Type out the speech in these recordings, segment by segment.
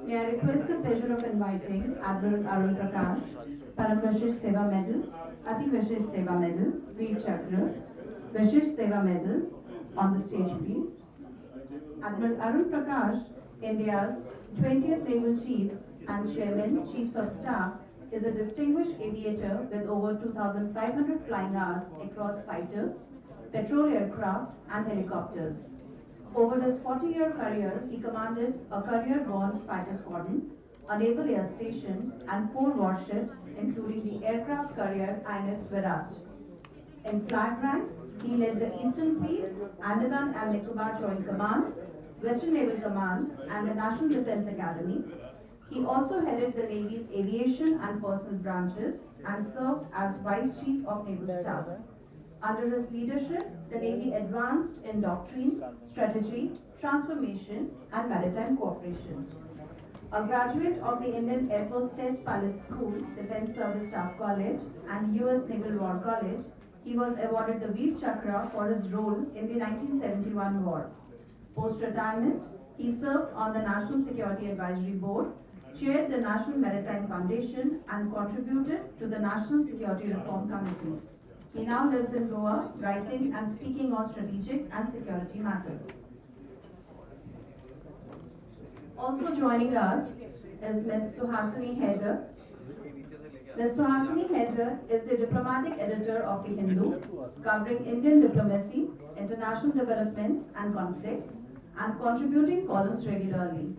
May I request the pleasure of inviting Admiral Arun Prakash, Param Vishish Seva Medal, Ati Vishish Seva Medal, Veer Chakra, Vishish Seva Medal on the stage, please. Admiral Arun Prakash, India's 20th Naval Chief and Chairman, Chiefs of Staff, is a distinguished aviator with over 2,500 flying hours across fighters, patrol aircraft, and helicopters. Over his 40-year career, he commanded a career-borne fighter squadron, a naval air station, and 4 warships, including the aircraft carrier INS Virat. In flag rank, he led the Eastern Fleet, Andaman and Nicobar Joint Command, Western Naval Command, and the National Defence Academy. He also headed the Navy's aviation and personnel branches and served as Vice Chief of Naval Staff. Under his leadership, the Navy advanced in doctrine, strategy, transformation, and maritime cooperation. A graduate of the Indian Air Force Test Pilot School, Defence Service Staff College, and US Naval War College, he was awarded the Veer Chakra for his role in the 1971 war. Post-retirement, he served on the National Security Advisory Board, chaired the National Maritime Foundation, and contributed to the National Security Reform Committees. He now lives in Goa, writing and speaking on strategic and security matters. Also joining us is Ms. Suhasini Haider. Ms. Suhasini Haider is the diplomatic editor of The Hindu, covering Indian diplomacy, international developments and conflicts, and contributing columns regularly.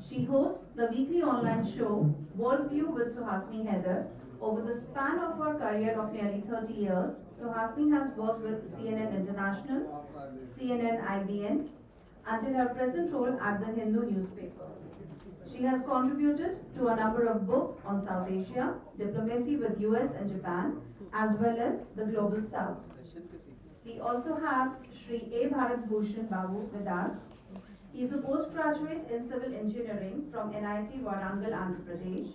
She hosts the weekly online show Worldview with Suhasini Haider. Over the span of her career of nearly 30 years, Suhasini has worked with CNN International, CNN IBN, until her present role at the Hindu newspaper. She has contributed to a number of books on South Asia, diplomacy with US and Japan, as well as the Global South. We also have Shri A. Bharat Bhushan Babu with us. He is a postgraduate in civil engineering from NIT Warangal, Andhra Pradesh.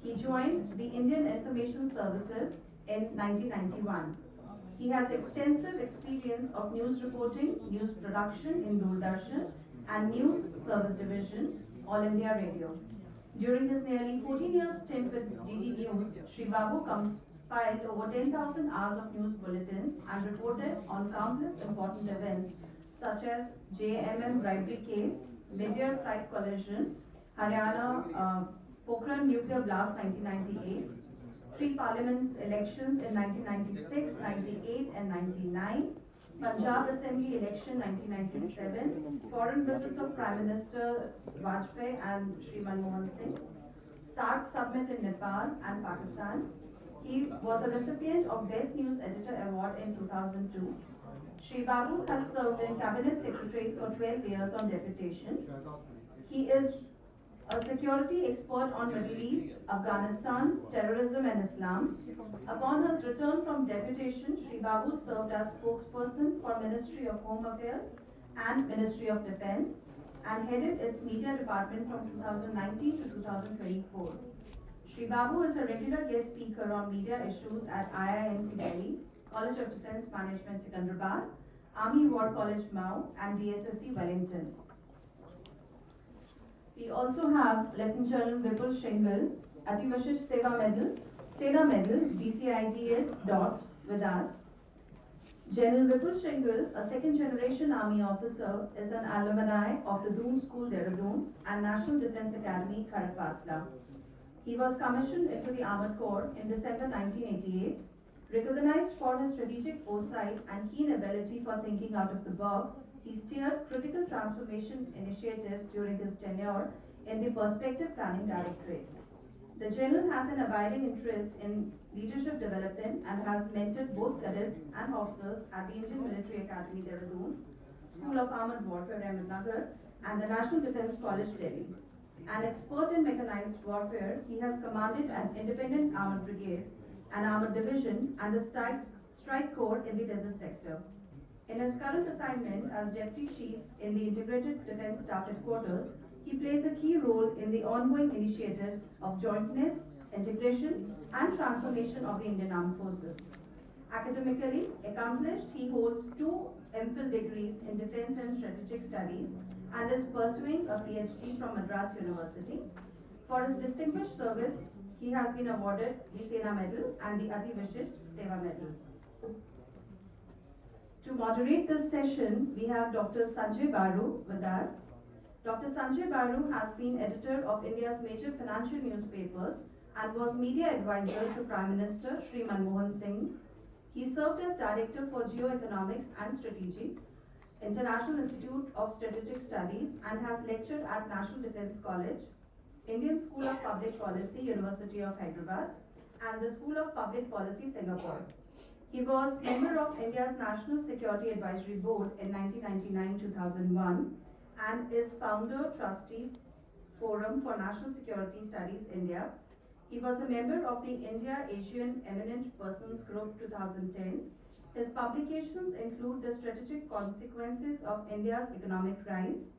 He joined the Indian Information Services in 1991. He has extensive experience of news reporting, news production in Doordarshan, and News Service Division, All India Radio. During his nearly 14-year stint with DD News, Shri Babu compiled over 10,000 hours of news bulletins and reported on countless important events such as JMM bribery case, mid-year flight collision, Haryana Pokhran nuclear blast 1998, free parliaments elections in 1996, 98 and 99, Punjab Assembly election 1997, foreign visits of Prime Minister Vajpayee and Shri Manmohan Singh, SARC summit in Nepal and Pakistan. He was a recipient of Best News Editor Award in 2002. Shri Babu has served in Cabinet Secretary for 12 years on deputation. He is a security expert on Middle East, Afghanistan, terrorism and Islam. Upon his return from deputation, Shri Babu served as spokesperson for Ministry of Home Affairs and Ministry of Defence and headed its media department from 2019 to 2024. Shri Babu is a regular guest speaker on media issues at IIMC Delhi, College of Defence Management Secunderabad, Army War College Mau and DSSC Wellington. We also have Lieutenant General Vipul Shingal, Ati Vishish Seva Medal, Sena Medal, DCIDS dot with us. General Vipul Shingal, a second-generation Army officer, is an alumni of the Doon School, Dehradun and National Defence Academy, Khadakwasla. He was commissioned into the Armored Corps in December 1988. Recognized for his strategic foresight and keen ability for thinking out of the box, he steered critical transformation initiatives during his tenure in the Perspective Planning Directorate. The General has an abiding interest in leadership development and has mentored both cadets and officers at the Indian Military Academy, Dehradun, School of Armored Warfare, Ahmednagar, and the National Defence College, Delhi. An expert in mechanized warfare, he has commanded an independent armored brigade, an armored division, and a strike corps in the desert sector. In his current assignment as Deputy Chief in the Integrated Defence Staff Headquarters, he plays a key role in the ongoing initiatives of jointness, integration, and transformation of the Indian Armed Forces. Academically accomplished, he holds 2 MPhil degrees in Defence and Strategic Studies and is pursuing a PhD from Madras University. For his distinguished service, he has been awarded the Sena Medal and the Ati Vishisht Seva Medal. To moderate this session, we have Dr. Sanjay Baru with us. Dr. Sanjay Baru has been editor of India's major financial newspapers and was media advisor to Prime Minister Shri Manmohan Singh. He served as Director for Geoeconomics and Strategy, International Institute of Strategic Studies, and has lectured at National Defence College, Indian School of Public Policy, University of Hyderabad, and the School of Public Policy, Singapore. He was member of India's National Security Advisory Board in 1999-2001 and is founder trustee Forum for National Security Studies India. He was a member of the India Asian Eminent Persons Group 2010. His publications include The Strategic Consequences of India's Economic Rise,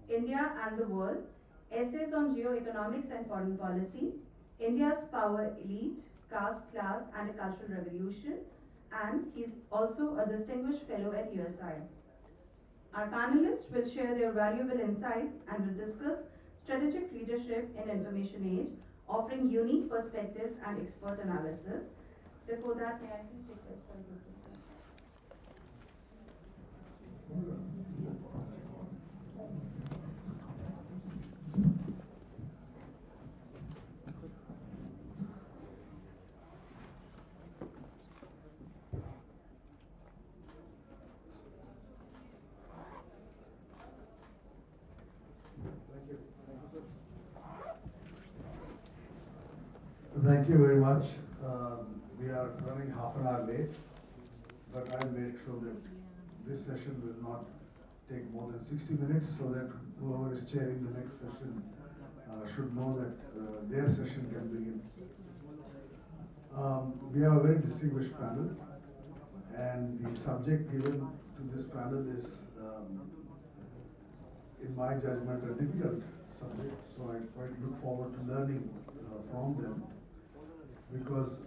India and the World, Essays on Geoeconomics and Foreign Policy, India's Power Elite, Caste Class and a Cultural Revolution, and he's also a distinguished fellow at USI. Our panelists will share their valuable insights and will discuss strategic leadership in information age, offering unique perspectives and expert analysis. Before that, may I please request for a group Thank you very much. We are running half an hour late, but I'll make sure that this session will not take more than 60 minutes so that whoever is chairing the next session should know that their session can begin. We have a very distinguished panel, and the subject given to this panel is, in my judgment, a difficult subject, so I quite look forward to learning from them, because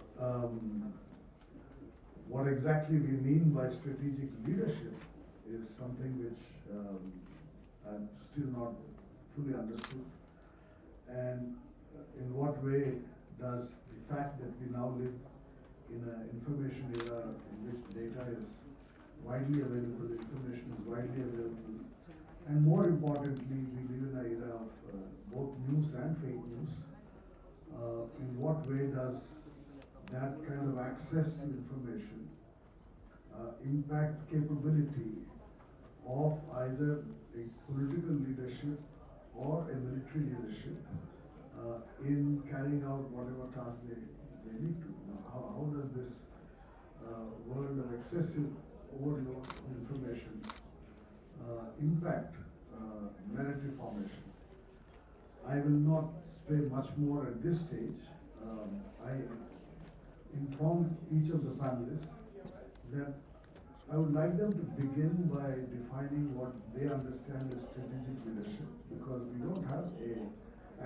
what exactly we mean by strategic leadership is something which I'm still not fully understood. And in what way does the fact that we now live in an information era in which data is widely available, information is widely available, and more importantly, we live in an era of both news and fake news. In what way does that kind of access to information impact capability of either a political leadership or a military leadership in carrying out whatever task they need to? How does this world of excessive overload of information impact narrative formation? I will not say much more at this stage. I informed each of the panelists that I would like them to begin by defining what they understand as strategic leadership, because we don't have a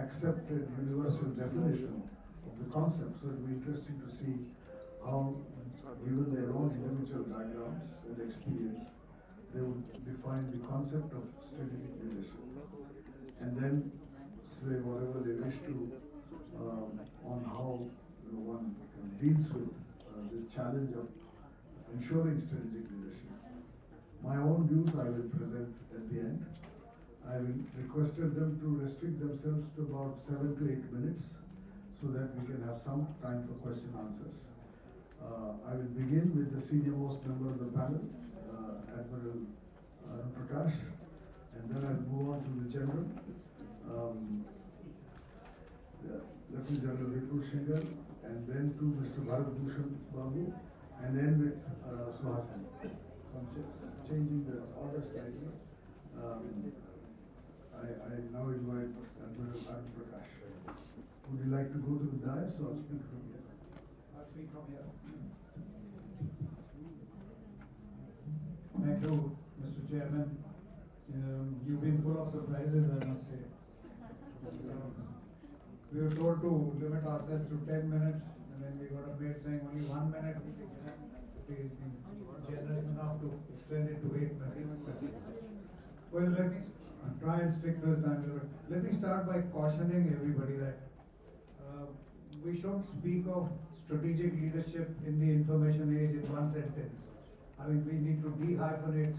accepted universal definition of the concept. So it will be interesting to see how, given their own individual backgrounds and experience, they would define the concept of strategic leadership, and then say whatever they wish to on how one deals with the challenge of ensuring strategic leadership. My own views I will present at the end. I will requested them to restrict themselves to about 7 to 8 minutes so that we can have some time for question answers. I will begin with the senior most member of the panel, Admiral Arun Prakash, and then I'll move on to the general, Lieutenant General Vipul Shingal, and then to Mr. Bharat Bhushan Babu, and then with Suhasini. So I'm just changing the order slightly. I now invite Admiral Arun Prakash. Would you like to go to the dais or speak from here? I'll speak from here. Thank you, Mr. Chairman. You've been full of surprises, I must say. We were told to limit ourselves to 10 minutes, and then we got a mail saying only 1 minute. He's been generous enough to extend it to 8 minutes. Well, let me try and stick to his time limit. Let me start by cautioning everybody that we shouldn't speak of strategic leadership in the information age in one sentence. I mean, we need to dehyphenate.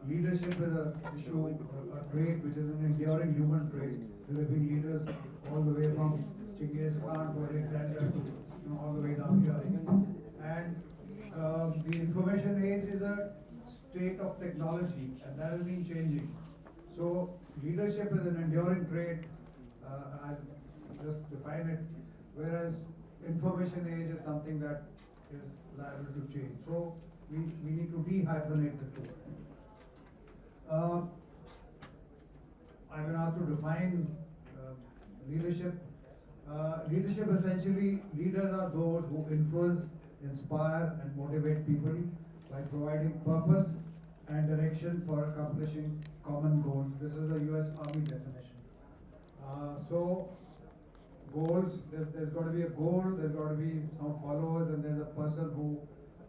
Leadership is a issue, a trait which is an enduring human trait. There have been leaders all the way from Genghis Khan to Alexander to all the way down here. And the information age is a state of technology, and that has been changing. So leadership is an enduring trait. I'll just define it. Whereas information age is something that is liable to change. So we need to dehyphenate the two. I've been asked to define leadership. Leadership essentially, leaders are those who influence, inspire and motivate people by providing purpose and direction for accomplishing common goals. This is the US Army definition. So goals, there's got to be a goal, there's got to be some followers, and there's a person who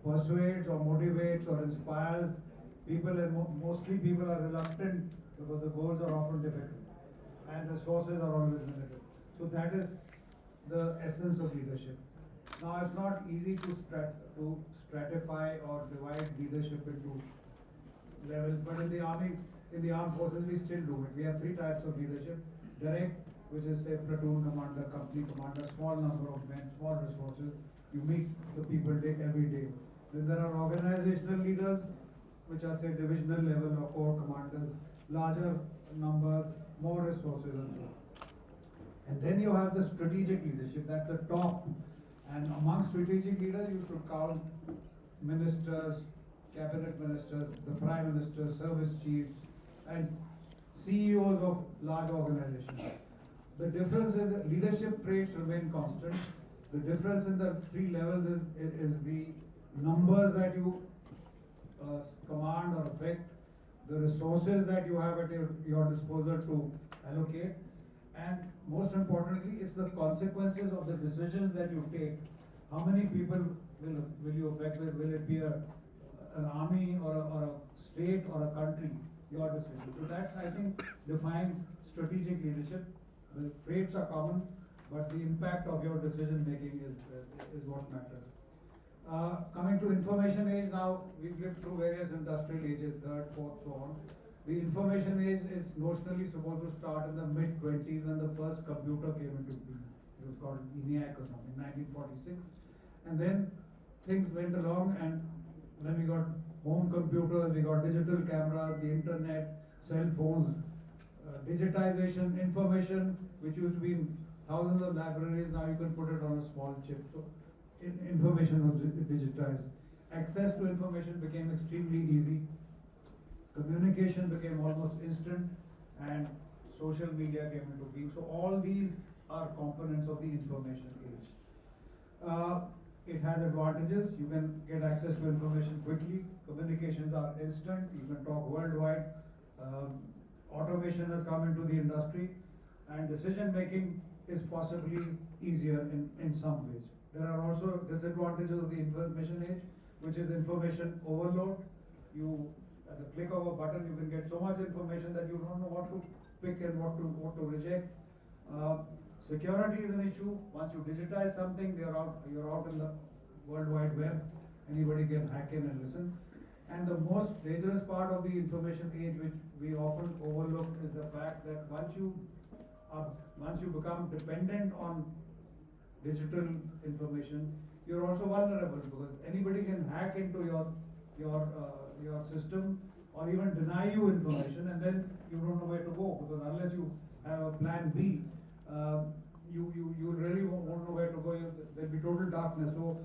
persuades or motivates or inspires people, and mostly people are reluctant because the goals are often difficult and resources are always limited. So that is the essence of leadership. Now it's not easy to stratify or divide leadership into levels, but in the army, in the armed forces, we still do it. We have three types of leadership: direct, which is say platoon commander, company commander, small number of men, small resources. You meet the people every day. Then there are organizational leaders, which are say divisional level or corps commanders, larger numbers, more resources and so on. And then you have the strategic leadership, that's the top. And among strategic leaders, you should count ministers, cabinet ministers, the prime minister, service chiefs, and CEOs of large organizations. The difference is that leadership traits remain constant. The difference in the three levels is the numbers that you command or affect, the resources that you have at your disposal to allocate, and most importantly, it's the consequences of the decisions that you take. How many people will you affect with? Will it be an army or a state or a country? Your decision. So that, I think, defines strategic leadership. The traits are common, but the impact of your decision making is what matters. Coming to information age, now we've lived through various industrial ages, third, fourth, so on. The information age is notionally supposed to start in the mid-20s when the first computer came into being. It was called ENIAC or something, 1946. And then things went along, and then we got home computers, we got digital cameras, the internet, cell phones, digitization, information, which used to be in thousands of libraries, now you can put it on a small chip. So information was digitized. Access to information became extremely easy. Communication became almost instant, and social media came into being. So all these are components of the information age. It has advantages. You can get access to information quickly. Communications are instant. You can talk worldwide. Automation has come into the industry, and decision making is possibly easier in some ways. There are also disadvantages of the information age, which is information overload. You, at the click of a button, you can get so much information that you don't know what to pick and what to reject. Security is an issue. Once you digitize something, you're out in the World Wide Web. Anybody can hack in and listen. And the most dangerous part of the information age, which we often overlook, is the fact that once you become dependent on digital information, you're also vulnerable, because anybody can hack into your system or even deny you information, and then you don't know where to go, because unless you have a plan B, you really won't know where to go. There'll be total darkness. So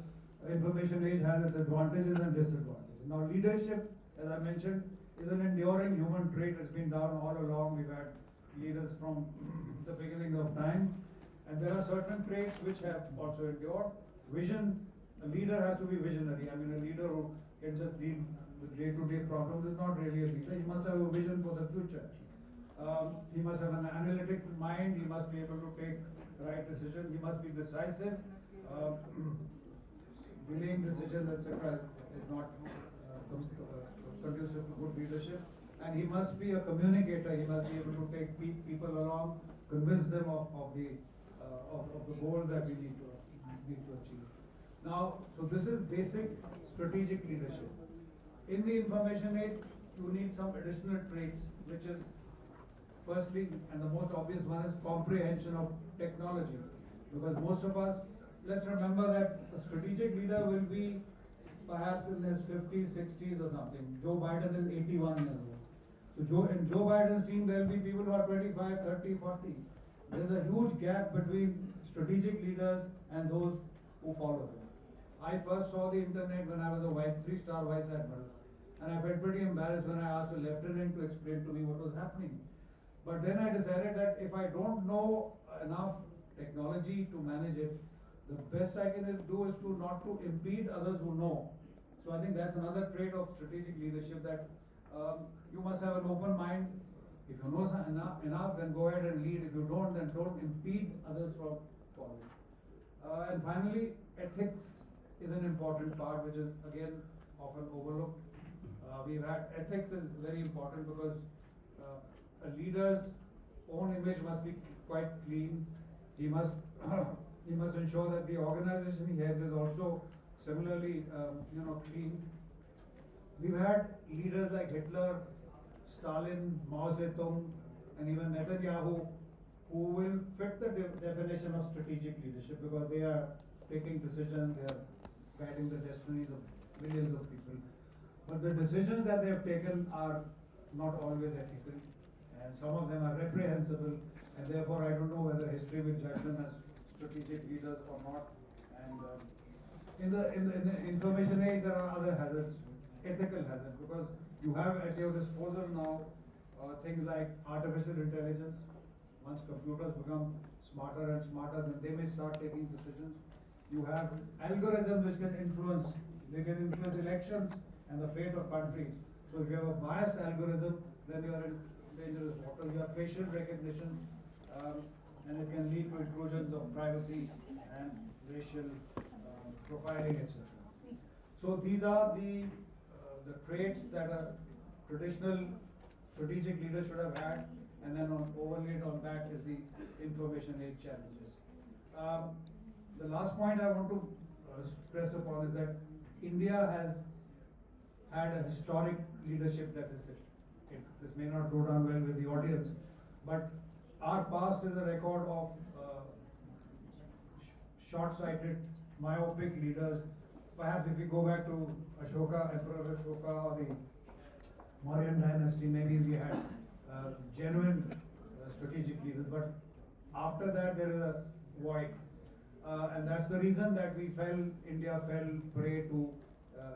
information age has its advantages and disadvantages. Now leadership, as I mentioned, is an enduring human trait. It's been done all along. We've had leaders from the beginning of time, and there are certain traits which have also endured. Vision, a leader has to be visionary. I mean, a leader who can just deal with day-to-day problems is not really a leader. He must have a vision for the future. He must have an analytic mind. He must be able to take the right decision. He must be decisive. Delaying decisions, etc., is not conducive to good leadership. and he must be a communicator. He must be able to take people along, convince them of the goals that we need to achieve. Now, so this is basic strategic leadership. In the information age, you need some additional traits, which is firstly, and the most obvious one is comprehension of technology. Because most of us, let's remember that a strategic leader will be perhaps in his 50s, 60s or something. Joe Biden is 81 years old. So in Joe Biden's team, there will be people who are 25, 30, 40. There's a huge gap between strategic leaders and those who follow them. I first saw the internet when I was a 3-star vice admiral. And I felt pretty embarrassed when I asked a lieutenant to explain to me what was happening. But then I decided that if I don't know enough technology to manage it, the best I can do is to not to impede others who know. So I think that's another trait of strategic leadership, that you must have an open mind. If you know enough, then go ahead and lead. If you don't, then don't impede others from following. And finally, ethics is an important part, which is again often overlooked. Ethics is very important because a leader's own image must be quite clean. He must he must ensure that the organization he heads is also similarly clean. We've had leaders like Hitler, Stalin, Mao Zedong, and even Netanyahu, who will fit the definition of strategic leadership because they are taking decisions, they are guiding the destinies of millions of people. But the decisions that they have taken are not always ethical, and some of them are reprehensible, and therefore I don't know whether history will judge them as strategic leaders or not. And in the information age, there are other hazards, ethical hazards, because you have at your disposal now things like artificial intelligence. Once computers become smarter and smarter, then they may start taking decisions. You have algorithms which can influence, elections and the fate of countries. So if you have a biased algorithm, then you are in dangerous water. You have facial recognition, and it can lead to intrusions of privacy and racial profiling, etc. So these are the traits that a traditional strategic leader should have had, and then overlaid on that is the information age challenges. The last point I want to stress upon is that India has had a historic leadership deficit. This may not go down well with the audience, but our past is a record of short-sighted, myopic leaders. Perhaps if we go back to Ashoka, Emperor Ashoka, or the Mauryan dynasty, maybe we had genuine strategic leaders, but after that there is a void. And that's the reason that India fell prey to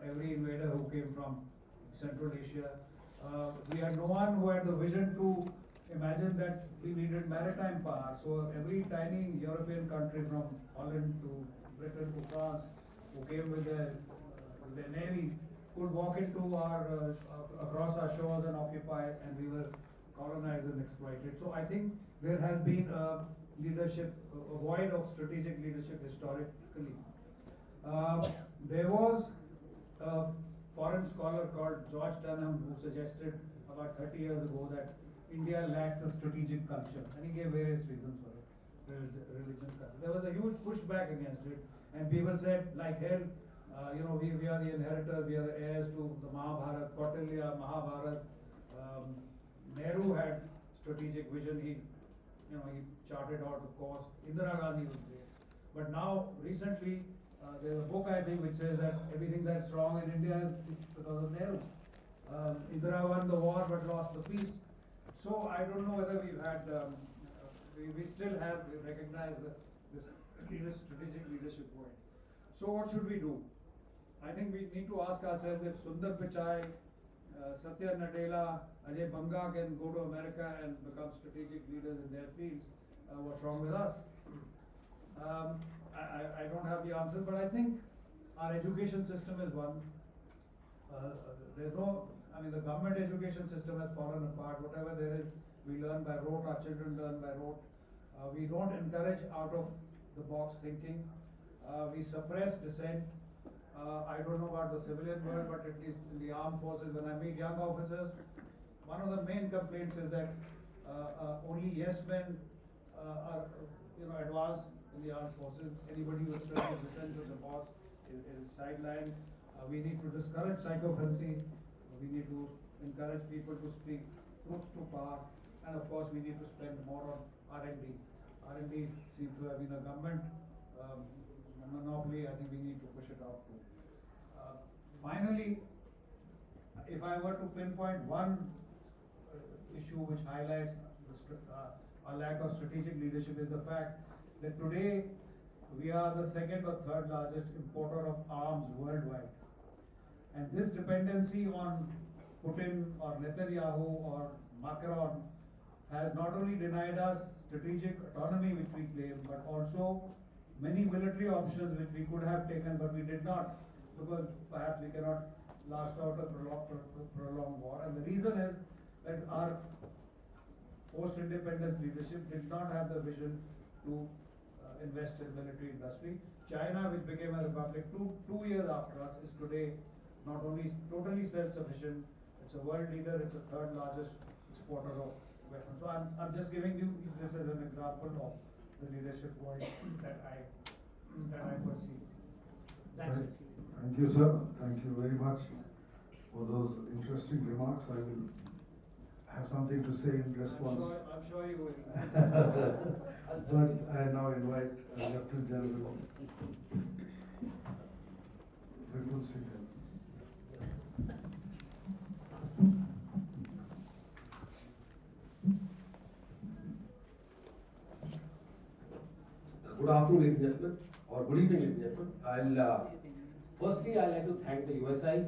every invader who came from Central Asia. We had no one who had the vision to imagine that we needed maritime power. So every tiny European country, from Holland to Britain to France, who came with their navy, could walk into across our shores and occupy, and we were colonized and exploited. So I think there has been a void of strategic leadership historically. There was a foreign scholar called George Dunham who suggested about 30 years ago that India lacks a strategic culture, and he gave various reasons for it. Religion culture. There was a huge pushback against it, and people said, like hell, we are the inheritors, we are the heirs to the Mahabharata, Kautilya, Mahabharata. Nehru had strategic vision. He charted out the course. Indira Gandhi was great. But now, recently, there's a book, I think, which says that everything that's wrong in India is because of Nehru. Indira won the war but lost the peace. So I don't know whether we've had, we still have recognized this strategic leadership point. So what should we do? I think we need to ask ourselves if Sundar Pichai, Satya Nadella, Ajay Banga can go to America and become strategic leaders in their fields. What's wrong with us? I don't have the answer, but I think our education system is one. The government education system has fallen apart. Whatever there is, we learn by rote, our children learn by rote. We don't encourage out of the box thinking. We suppress dissent. I don't know about the civilian world, but at least in the armed forces, when I meet young officers, one of the main complaints is that only yes men are advanced in the armed forces. Anybody who expresses dissent with the boss is sidelined. We need to discourage psychophancy. We need to encourage people to speak truth to power, and of course we need to spend more on R&D. R&D seems to have been a government monopoly. I think we need to push it out too. Finally, if I were to pinpoint one issue which highlights a lack of strategic leadership, is the fact that today we are the second or third largest importer of arms worldwide. And this dependency on Putin or Netanyahu or Macron has not only denied us strategic autonomy which we claim, but also many military options which we could have taken but we did not, because perhaps we cannot last out a prolonged war. And the reason is that our post-independence leadership did not have the vision to invest in military industry. China, which became a republic two years after us, is today not only totally self-sufficient, it's a world leader, it's a third largest exporter of weapons. So I'm just giving you this as an example of the leadership point that I perceive. That's it. Thank you, sir. Thank you very much for those interesting remarks. I will have something to say in response. I'm sure you will. But I now invite Lieutenant General Vipul Singh. Good afternoon, ladies and gentlemen, or good evening, ladies and gentlemen. Firstly, I'd like to thank the USI,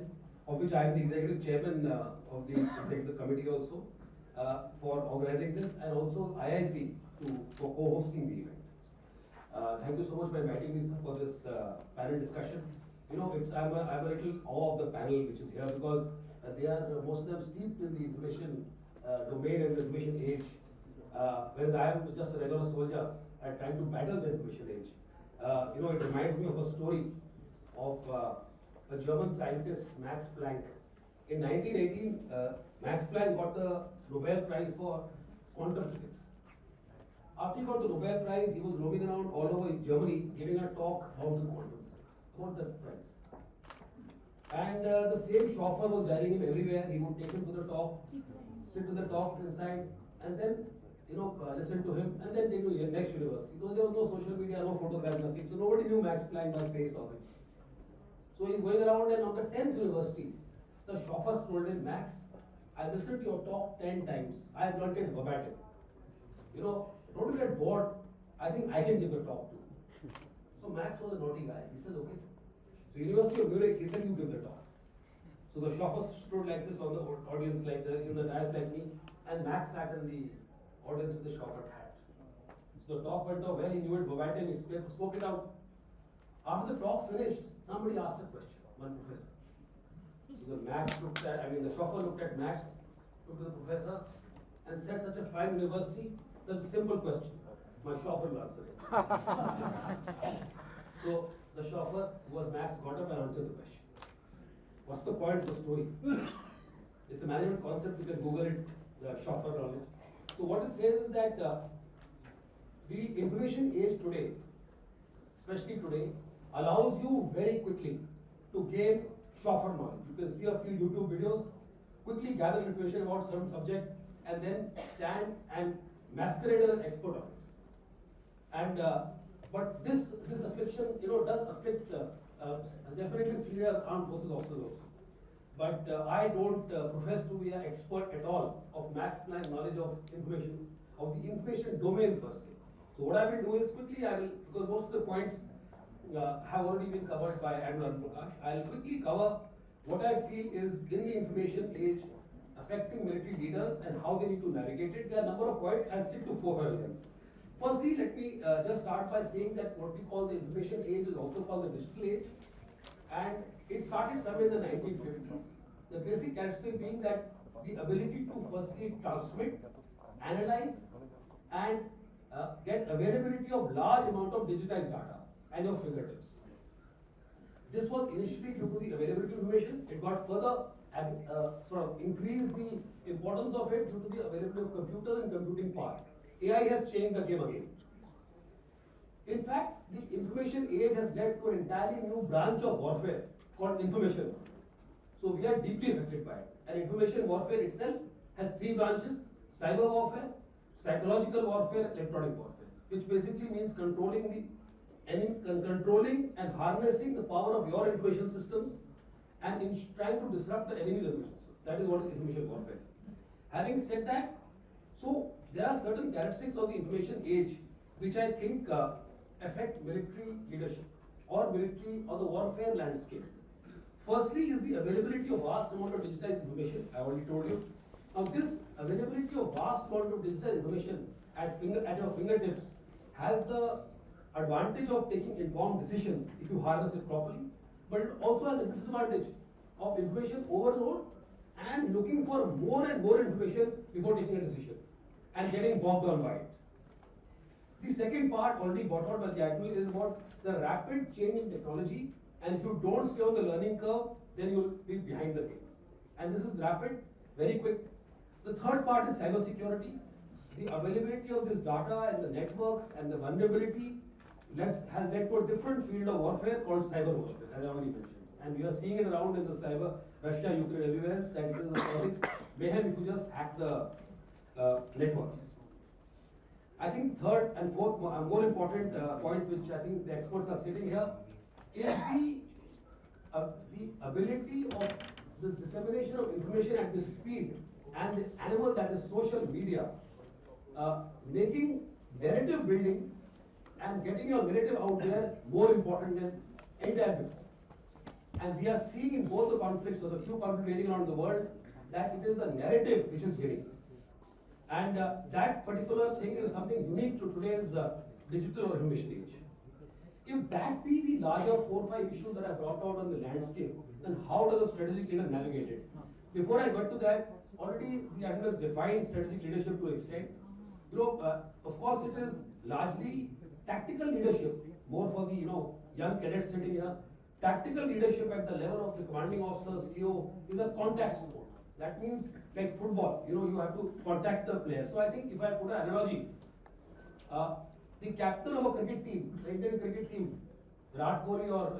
of which I am the executive chairman of the executive committee also, for organizing this, and also IIC for co-hosting the event. Thank you so much for inviting me, sir, for this panel discussion. You know, I'm a little awe of the panel which is here, because they are most of them steeped in the information domain and the information age, whereas I am just a regular soldier and trying to battle the information age. You know, it reminds me of a story of a German scientist, Max Planck. In 1918, Max Planck got the Nobel Prize for quantum physics. After he got the Nobel Prize, he was roaming around all over Germany giving a talk about the quantum physics, about the prize. And the same chauffeur was driving him everywhere. He would take him to the talk, sit to the talk inside, and then listen to him, and then take him to the next university. Because there was no social media, no photographs, nothing. So nobody knew Max Planck by face or thing. So he's going around, and on the 10th university, the chauffeur told him, Max, I listened to your talk 10 times. I have learned it verbatim. You know, don't you get bored? I think I can give the talk too. So Max was a naughty guy. He said, okay. So University of Munich, he said, you give the talk. So the chauffeur stood like this on the audience, like in the dais like me, and Max sat in the audience with the chauffeur hat. So the talk went off well, he knew it verbatim, he spoke it out. After the talk finished, somebody asked a question, one professor. So the chauffeur looked at Max, looked at the professor, and said, such a fine university, such a simple question. My chauffeur will answer it. So the chauffeur, who was Max, got up and answered the question. What's the point of the story? It's a management concept, you can Google it, the chauffeur knowledge. So what it says is that the information age today, especially today, allows you very quickly to gain chauffeur knowledge. You can see a few YouTube videos, quickly gather information about some subject, and then stand and masquerade as an expert on it. And but this affliction, does afflict definitely senior armed forces officers also. But I don't profess to be an expert at all of Max Planck knowledge of information, of the information domain per se. So what I will do is quickly, because most of the points have already been covered by Admiral Prakash, I will quickly cover what I feel is in the information age affecting military leaders and how they need to navigate it. There are a number of points, I'll stick to 4 of them. Firstly, let me just start by saying that what we call the information age is also called the digital age. And it started somewhere in the 1950s. The basic characteristic being that the ability to firstly transmit, analyze, and get availability of large amount of digitized data at your fingertips. This was initially due to the availability of information. It got further sort of increased the importance of it due to the availability of computers and computing power. AI has changed the game again. In fact, the information age has led to an entirely new branch of warfare called information warfare. So we are deeply affected by it. And information warfare itself has three branches: cyber warfare, psychological warfare, electronic warfare, which basically means controlling and harnessing the power of your information systems and trying to disrupt the enemy's information system. That is what is information warfare. Having said that, so there are certain characteristics of the information age which I think affect military leadership or military or the warfare landscape. Firstly is the availability of vast amount of digitized information. I already told you. Now this availability of vast amount of digitized information at your fingertips has the advantage of taking informed decisions if you harness it properly, but it also has a disadvantage of information overload and looking for more and more information before taking a decision and getting bogged down by it. The second part, already brought out by the Admiral, is about the rapid change in technology, and if you don't stay on the learning curve, then you'll be behind the game. And this is rapid, very quick. The third part is cybersecurity. The availability of this data and the networks and the vulnerability has led to a different field of warfare called cyber warfare, as I already mentioned. And we are seeing it around in the cyber, Russia, Ukraine, everywhere else, that it is a causing mayhem if you just hack the networks. I think third and fourth, more important point, which I think the experts are sitting here, is the ability of this dissemination of information at this speed and the animal that is social media, making narrative building and getting your narrative out there more important than any time before. And we are seeing in both the conflicts, or the few conflicts raging around the world, that it is the narrative which is winning. And that particular thing is something unique to today's digital or information age. If that be the larger 4 or 5 issues that I brought out on the landscape, then how does a strategic leader navigate it? Before I get to that, already the Admiral has defined strategic leadership to an extent. Of course, it is largely tactical leadership, more for the young cadets sitting here. Tactical leadership at the level of the commanding officer, CO, is a contact sport. That means, like football, you have to contact the player. So I think if I put an analogy, the captain of a cricket team, the Indian cricket team, Virat Kohli or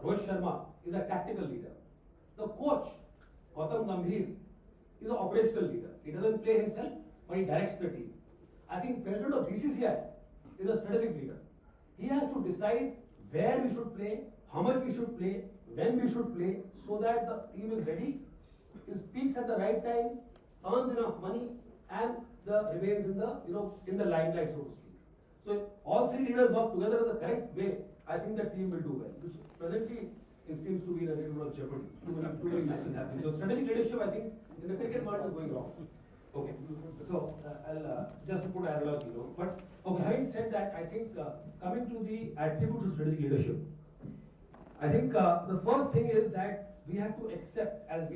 Rohit Sharma, is a tactical leader. The coach, Gautam Gambhir, is an operational leader. He doesn't play himself, but he directs the team. I think president of BCCI is a strategic leader. He has to decide where we should play, how much we should play, when we should play, so that the team is ready, speaks at the right time, earns enough money, and remains in the limelight, so to speak. So if all three leaders work together in the correct way, I think the team will do well. Which presently it seems to be in a little bit of jeopardy. Too many matches happening. So strategic leadership, I think, in the cricket world is going wrong. Okay, so I'll just to put an analogy, But okay, having said that, I think coming to the attributes of strategic leadership, I think the first thing is that we have to accept as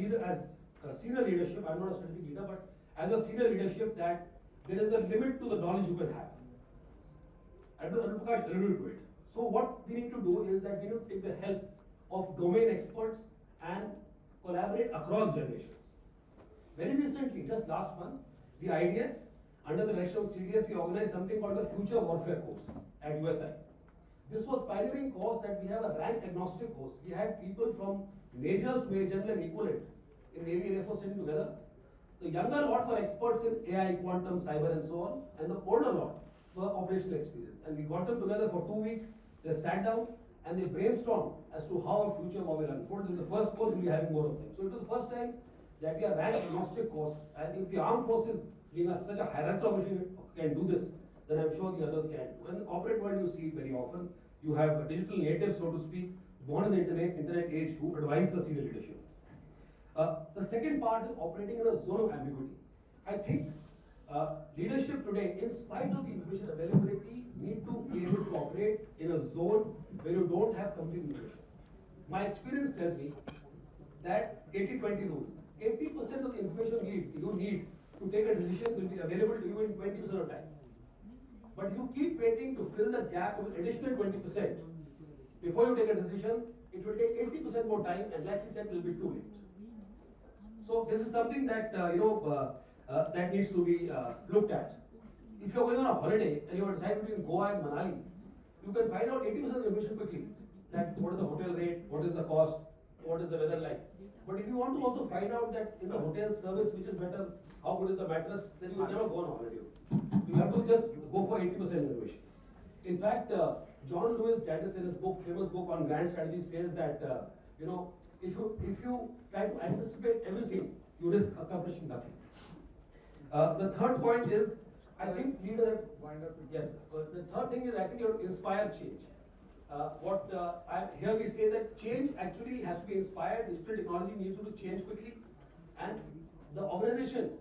senior leadership. I'm not a strategic leader, but as a senior leadership, that there is a limit to the knowledge you can have. Anil Prakash alluded to it. So what we need to do is that we need to take the help of domain experts and collaborate across generations. Very recently, just last month, the IDS, under the direction of CDS, we organized something called the Future Warfare course at USI. This was pioneering course that we have a rank agnostic course. We had people from majors to major general and equivalent in Navy and Air Force sitting together. The younger lot were experts in AI, quantum, cyber and so on, and the older lot were operational experience. And we got them together for 2 weeks. They sat down and they brainstormed as to how a future war will unfold. This is the first course, we'll be having more of them. So it was the first time that we are rank agnostic course. And if the armed forces, being such a hierarchical organization, can do this, then I'm sure the others can. In the corporate world, you see it very often. You have digital natives, so to speak, born in the internet age, who advise the senior leadership. The second part is operating in a zone of ambiguity. I think leadership today, in spite of the information availability, need to be able to operate in a zone where you don't have complete information. My experience tells me that 80-20 rules. 80% of the information you need to take a decision will be available to you in 20% of the time. But you keep waiting to fill the gap with additional 20%. Before you take a decision, it will take 80% more time, and like he said, it will be too late. So this is something that that needs to be looked at. If you're going on a holiday and you have decided between Goa and Manali, you can find out 80% of the information quickly. That what is the hotel rate, what is the cost, what is the weather like. But if you want to also find out that in the hotel service which is better, how good is the mattress, then you will never go on holiday. You have to just go for 80% information. In fact, John Lewis Gaddis in his book, famous book on grand strategy, says that if you try to anticipate everything, you risk accomplishing nothing. The third point is, I think leader. Yes. The third thing is, I think you have to inspire change. Here we say that change actually has to be inspired. Digital technology needs to change quickly, and the organization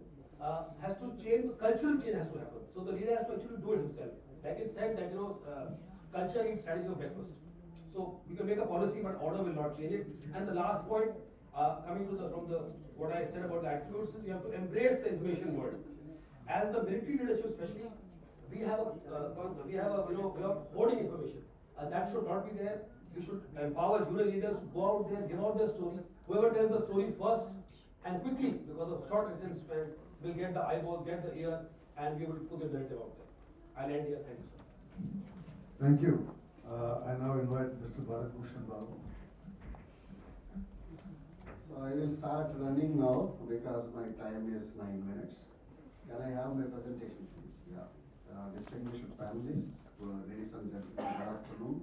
has to change. Cultural change has to happen. So the leader has to actually do it himself. Like it said that culture eats strategy of breakfast. So we can make a policy, but order will not change it. And the last point, coming to what I said about the attributes, is you have to embrace the information world. As the military leadership, especially, we have hoarding information. That should not be there. We should empower junior leaders to go out there, give out their story. Whoever tells the story first and quickly, because of short attention spans, will get the eyeballs, get the ear, and we will put the narrative out there. I'll end here. Thank you, sir. Thank you. I now invite Mr. Bharat Bhushan Babu. So I will start running now because my time is 9 minutes. Can I have my presentation, please? Yeah. Distinguished panelists, ladies and gentlemen, good afternoon.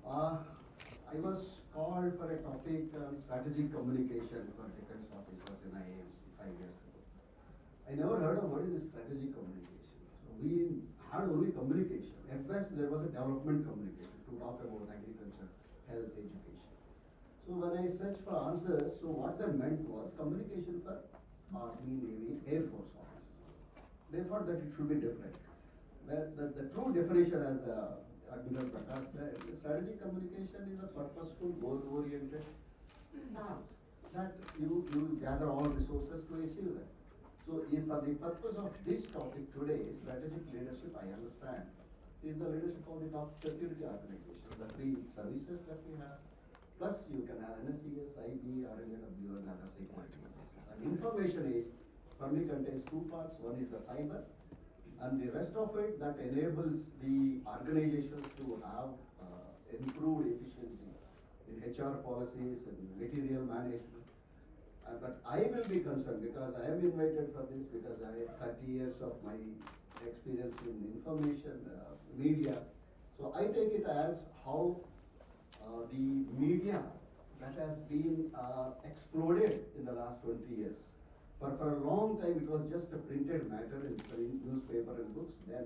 I was called for a topic on strategic communication for defense officers in IAMC 5 years ago. I never heard of what is strategic communication. So we had only communication. At best, there was a development communication to talk about agriculture, health, education. So when I searched for answers, so what they meant was communication for Army, Navy, Air Force officers. They thought that it should be different. Well, the true definition, as Admiral Prakash said, the strategic communication is a purposeful, goal-oriented task that you gather all resources to achieve that. So, if for the purpose of this topic today, strategic leadership, I understand, is the leadership of the top security organization, the three services that we have. Plus, you can have NSCS, IB, RLAW, and other security services. And information age firmly contains two parts. One is the cyber, and the rest of it that enables the organizations to have improved efficiencies in HR policies and material management. But I will be concerned because I am invited for this because I have 30 years of my experience in information media. So I take it as how the media that has been exploded in the last 20 years. For a long time it was just a printed matter in newspaper and books. Then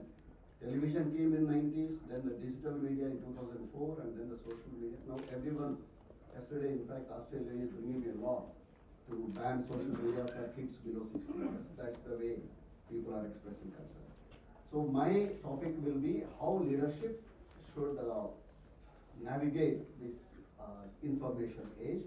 television came in 90s, then the digital media in 2004, and then the social media. Now everyone, yesterday in fact Australia is bringing a law to ban social media for kids below 16 years. That's the way people are expressing concern. So my topic will be how leadership should navigate this information age.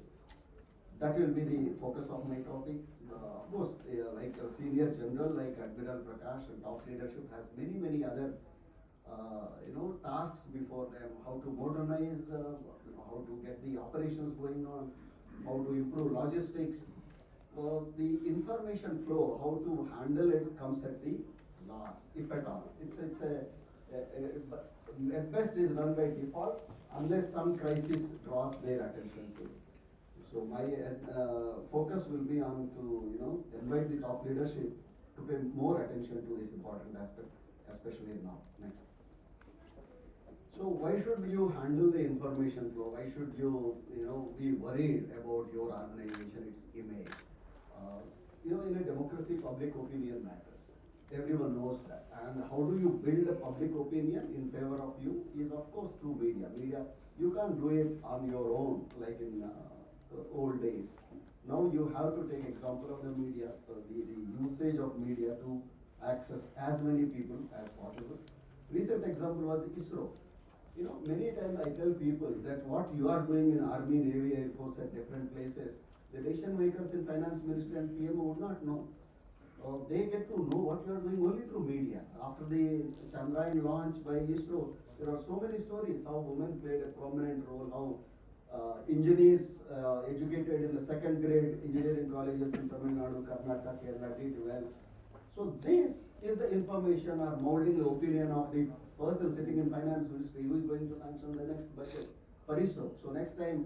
That will be the focus of my topic. Of course, like a senior general like Admiral Prakash and top leadership has many other tasks before them. How to modernize, how to get the operations going on, how to improve logistics. The information flow, how to handle it comes at the last, if at all. It's at best is run by default unless some crisis draws their attention to it. So my focus will be on to invite the top leadership to pay more attention to this important aspect, especially now. Next. So why should you handle the information flow? Why should you be worried about your organization, its image? In a democracy, public opinion matters. Everyone knows that. And how do you build a public opinion in favor of you is of course through media. Media, you can't do it on your own like in old days. Now you have to take example of the media, the usage of media to access as many people as possible. Recent example was ISRO. Many times I tell people that what you are doing in Army, Navy, Air Force at different places, the decision makers in Finance Ministry and PM would not know. They get to know what you are doing only through media. After the Chandrayaan launch by ISRO, there are so many stories how women played a prominent role, how engineers educated in the second grade engineering colleges in Tamil Nadu, Karnataka, Kerala did well. So this is the information or molding the opinion of the person sitting in finance ministry who is going to sanction the next budget for ISRO. So next time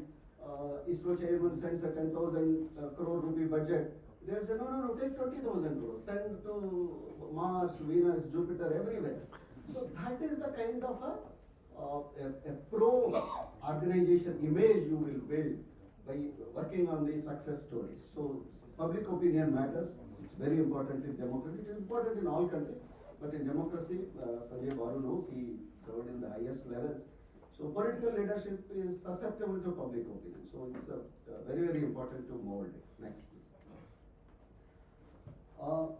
ISRO chairman sends a 10,000 crore rupee budget, they'll say, no, take 20,000 crores, send to Mars, Venus, Jupiter, everywhere. So that is the kind of a pro organization image you will build by working on these success stories. So public opinion matters. It's very important in democracy. It is important in all countries, but in democracy, Sanjay Baru knows, he served in the highest levels. So political leadership is susceptible to public opinion. So it's very, very important to mold it. Next, please.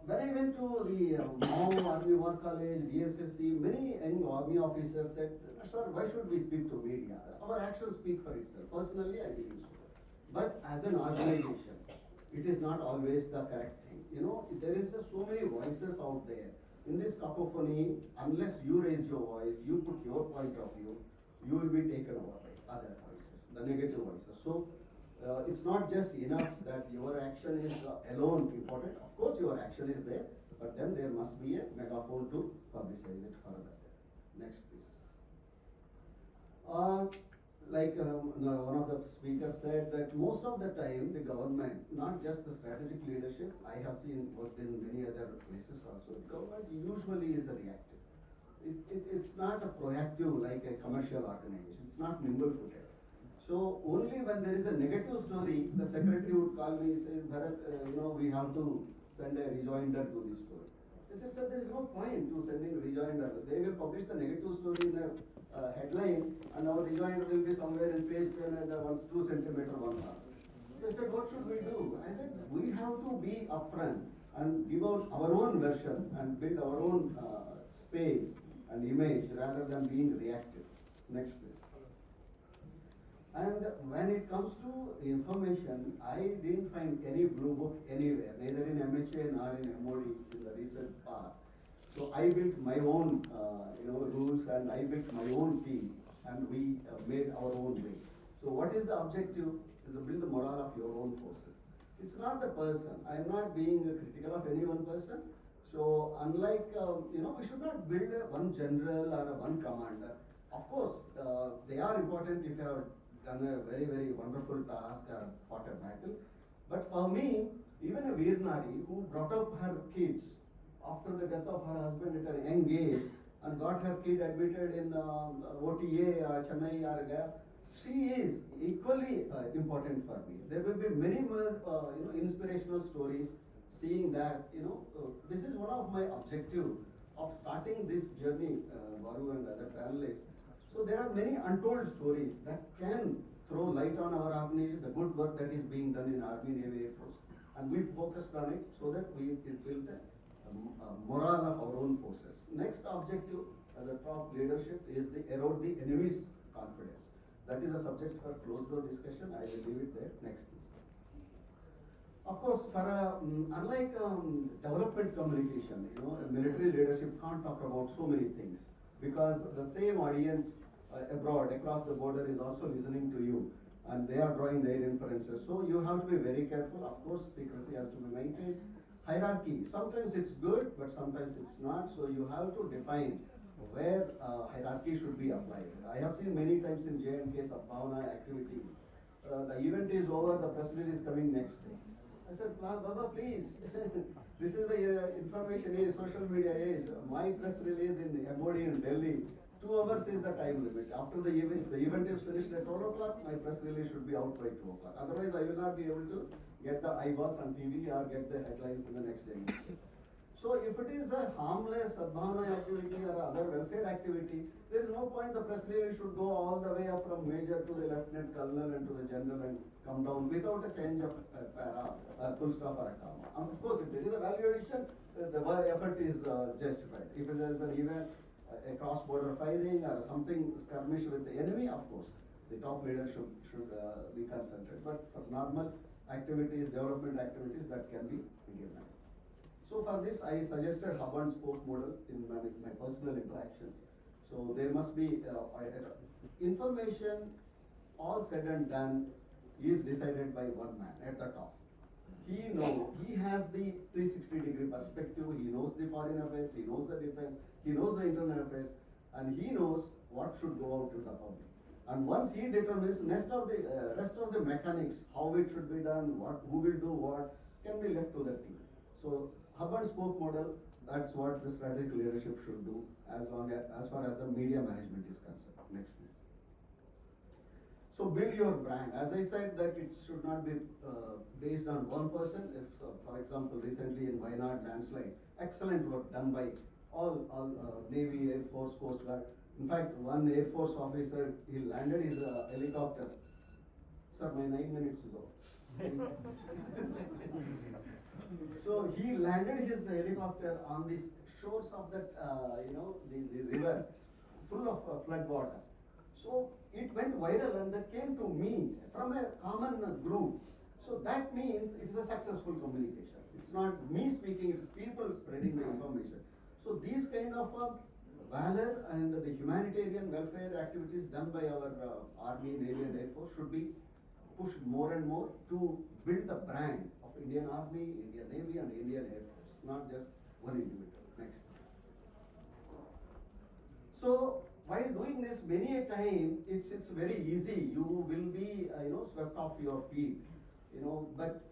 When I went to the Mao Army War College, DSSC, many young army officers said, sir, why should we speak to media? Our actions speak for itself. Personally, I believe so. But as an organization, it is not always the correct thing. You know, there is so many voices out there. In this cacophony, unless you raise your voice, you put your point of view, you will be taken over by other voices, the negative voices. So, it's not just enough that your action is alone important. Of course, your action is there, but then there must be a megaphone to publicize it further. Next, please. One of the speakers said that most of the time the government, not just the strategic leadership, I have seen worked in many other places also, government usually is a reactive. It's not a proactive like a commercial organization. It's not nimble-footed. So only when there is a negative story, the secretary would call me and say, Bharat, we have to send a rejoinder to this story. I said, sir, there is no point to sending rejoinder. They will publish the negative story in a headline, and our rejoinder will be somewhere in page 10 and 2 centimeter one half. They said, what should we do? I said, we have to be upfront and give out our own version and build our own space and image rather than being reactive. Next, please. And when it comes to information, I didn't find any blue book anywhere, neither in MHA nor in MOD in the recent past. So I built my own, rules, and I built my own team, and we made our own way. So what is the objective? Is to build the morale of your own forces. It's not the person. I am not being critical of any one person. So unlike, we should not build one general or one commander. Of course, they are important if you have done a very, very wonderful task or fought a battle. But for me, even a Veer Nari who brought up her kids after the death of her husband at a young age and got her kid admitted in OTA, Chennai or Gaya, she is equally important for me. There will be many more, inspirational stories. Seeing that, this is one of my objectives of starting this journey, Baru and other panelists. So there are many untold stories that can throw light on our organization, the good work that is being done in Army, Navy, Air Force. And we focused on it so that we built a morale of our own forces. Next objective as a top leadership is the erode the enemy's confidence. That is a subject for closed door discussion. I will leave it there. Next, please. Of course, for unlike development communication, military leadership can't talk about so many things because the same audience abroad, across the border, is also listening to you, and they are drawing their inferences. So you have to be very careful. Of course, secrecy has to be maintained. Hierarchy, sometimes it's good, but sometimes it's not. So you have to define where hierarchy should be applied. I have seen many times in J&K Sabhavana activities. The event is over, the press release is coming next day. I said, Baba, please, this is the information age, social media age. My press release in MOD in Delhi, 2 hours is the time limit. After the event, if the event is finished at 12 o'clock, my press release should be out by 2 o'clock. Otherwise, I will not be able to get the eyeballs on TV or get the headlines in the next day. So if it is a harmless Sadbhavana activity or other welfare activity, there is no point the press release should go all the way up from major to the lieutenant colonel and to the general and come down without a change of para, full stop or a comma. And of course, if there is a value addition, the effort is justified. If there is an event, a cross-border firing or something skirmish with the enemy, of course, the top leader should be consulted. But for normal activities, development activities, that can be given. So for this, I suggested hub and spoke model in my personal interactions. So there must be information all said and done is decided by one man at the top. He has the 360-degree perspective, he knows the foreign affairs, he knows the defense, he knows the internal affairs, and he knows what should go out to the public. And once he determines rest of the mechanics, how it should be done, who will do what, can be left to the team. So hub and spoke model, that's what the strategic leadership should do as far as the media management is concerned. Next please. So build your brand. As I said that it should not be based on one person. If for example recently in Wayanad landslide, excellent work done by all Navy, Air Force, Coast Guard. In fact, one Air Force officer, he landed his helicopter. Sir, my 9 minutes is over. So he landed his helicopter on the shores of that, the river, full of flood water. So it went viral and that came to me from a common group. So that means it's a successful communication. It's not me speaking, it's people spreading the information. So these kind of valor and the humanitarian welfare activities done by our Army, Navy and Air Force should be pushed more and more to build the brand of Indian Army, Indian Navy and Indian Air Force, not just one individual. Next. So while doing this many a time, it's very easy. You will be swept off your feet. But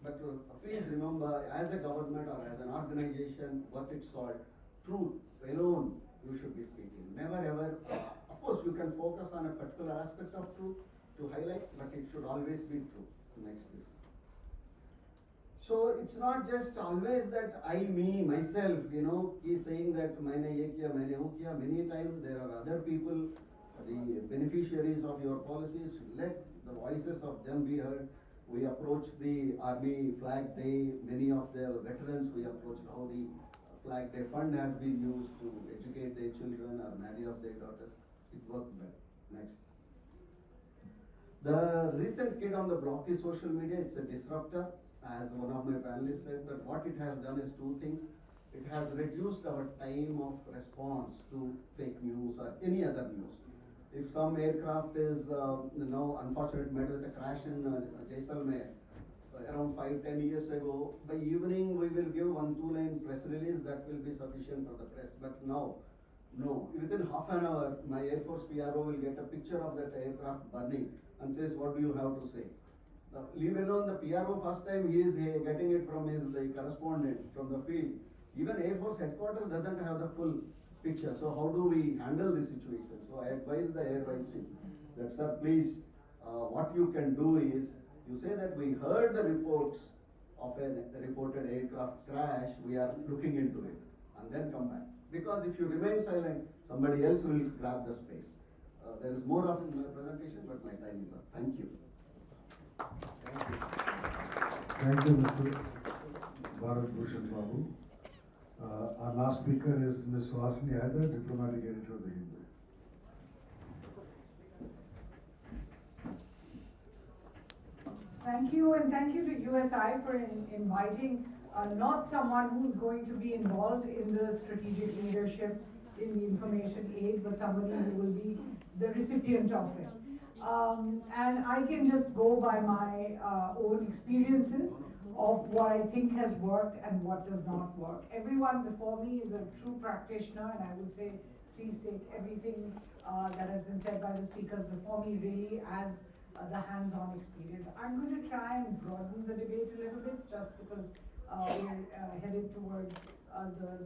please remember, as a government or as an organization worth its salt, truth alone you should be speaking. Never ever, of course you can focus on a particular aspect of truth to highlight, but it should always be true. Next please. So it's not just always that I, me, myself, he's saying that maine ye kiya, maine wo kiya. Many times there are other people, the beneficiaries of your policies. Let the voices of them be heard. We approach the Army Flag Day, many of the veterans, we approached how the Flag Day fund has been used to educate their children or marry of their daughters. It worked well. Next. The recent kid on the block is social media. It's a disruptor. As one of my panelists said, that what it has done is two things. It has reduced our time of response to fake news or any other news. If some aircraft is unfortunately met with a crash in Jaisalmer around 5-10 years ago, by evening we will give 1-2 line press release that will be sufficient for the press. But now, no. Within half an hour, my Air Force PRO will get a picture of that aircraft burning and says, what do you have to say? Leave alone the PRO, first time he is getting it from his correspondent from the field. Even Air Force headquarters doesn't have the full picture. So how do we handle this situation? So I advise the Air Vice Chief that, sir, please, what you can do is, you say that we heard the reports of a reported aircraft crash, we are looking into it, and then come back. Because if you remain silent, somebody else will grab the space. There is more of in the presentation, but my time is up. Thank you. Thank you, Mr. Bharat Bhushan Babu. Our last speaker is Ms. Suhasini Haider, Diplomatic Editor of the Hindu. Thank you, and thank you to USI for inviting not someone who's going to be involved in the strategic leadership in the information age, but somebody who will be the recipient of it. And I can just go by my own experiences of what I think has worked and what does not work. Everyone before me is a true practitioner, and I would say please take everything that has been said by the speakers before me really as the hands-on experience. I'm going to try and broaden the debate a little bit just because we're headed towards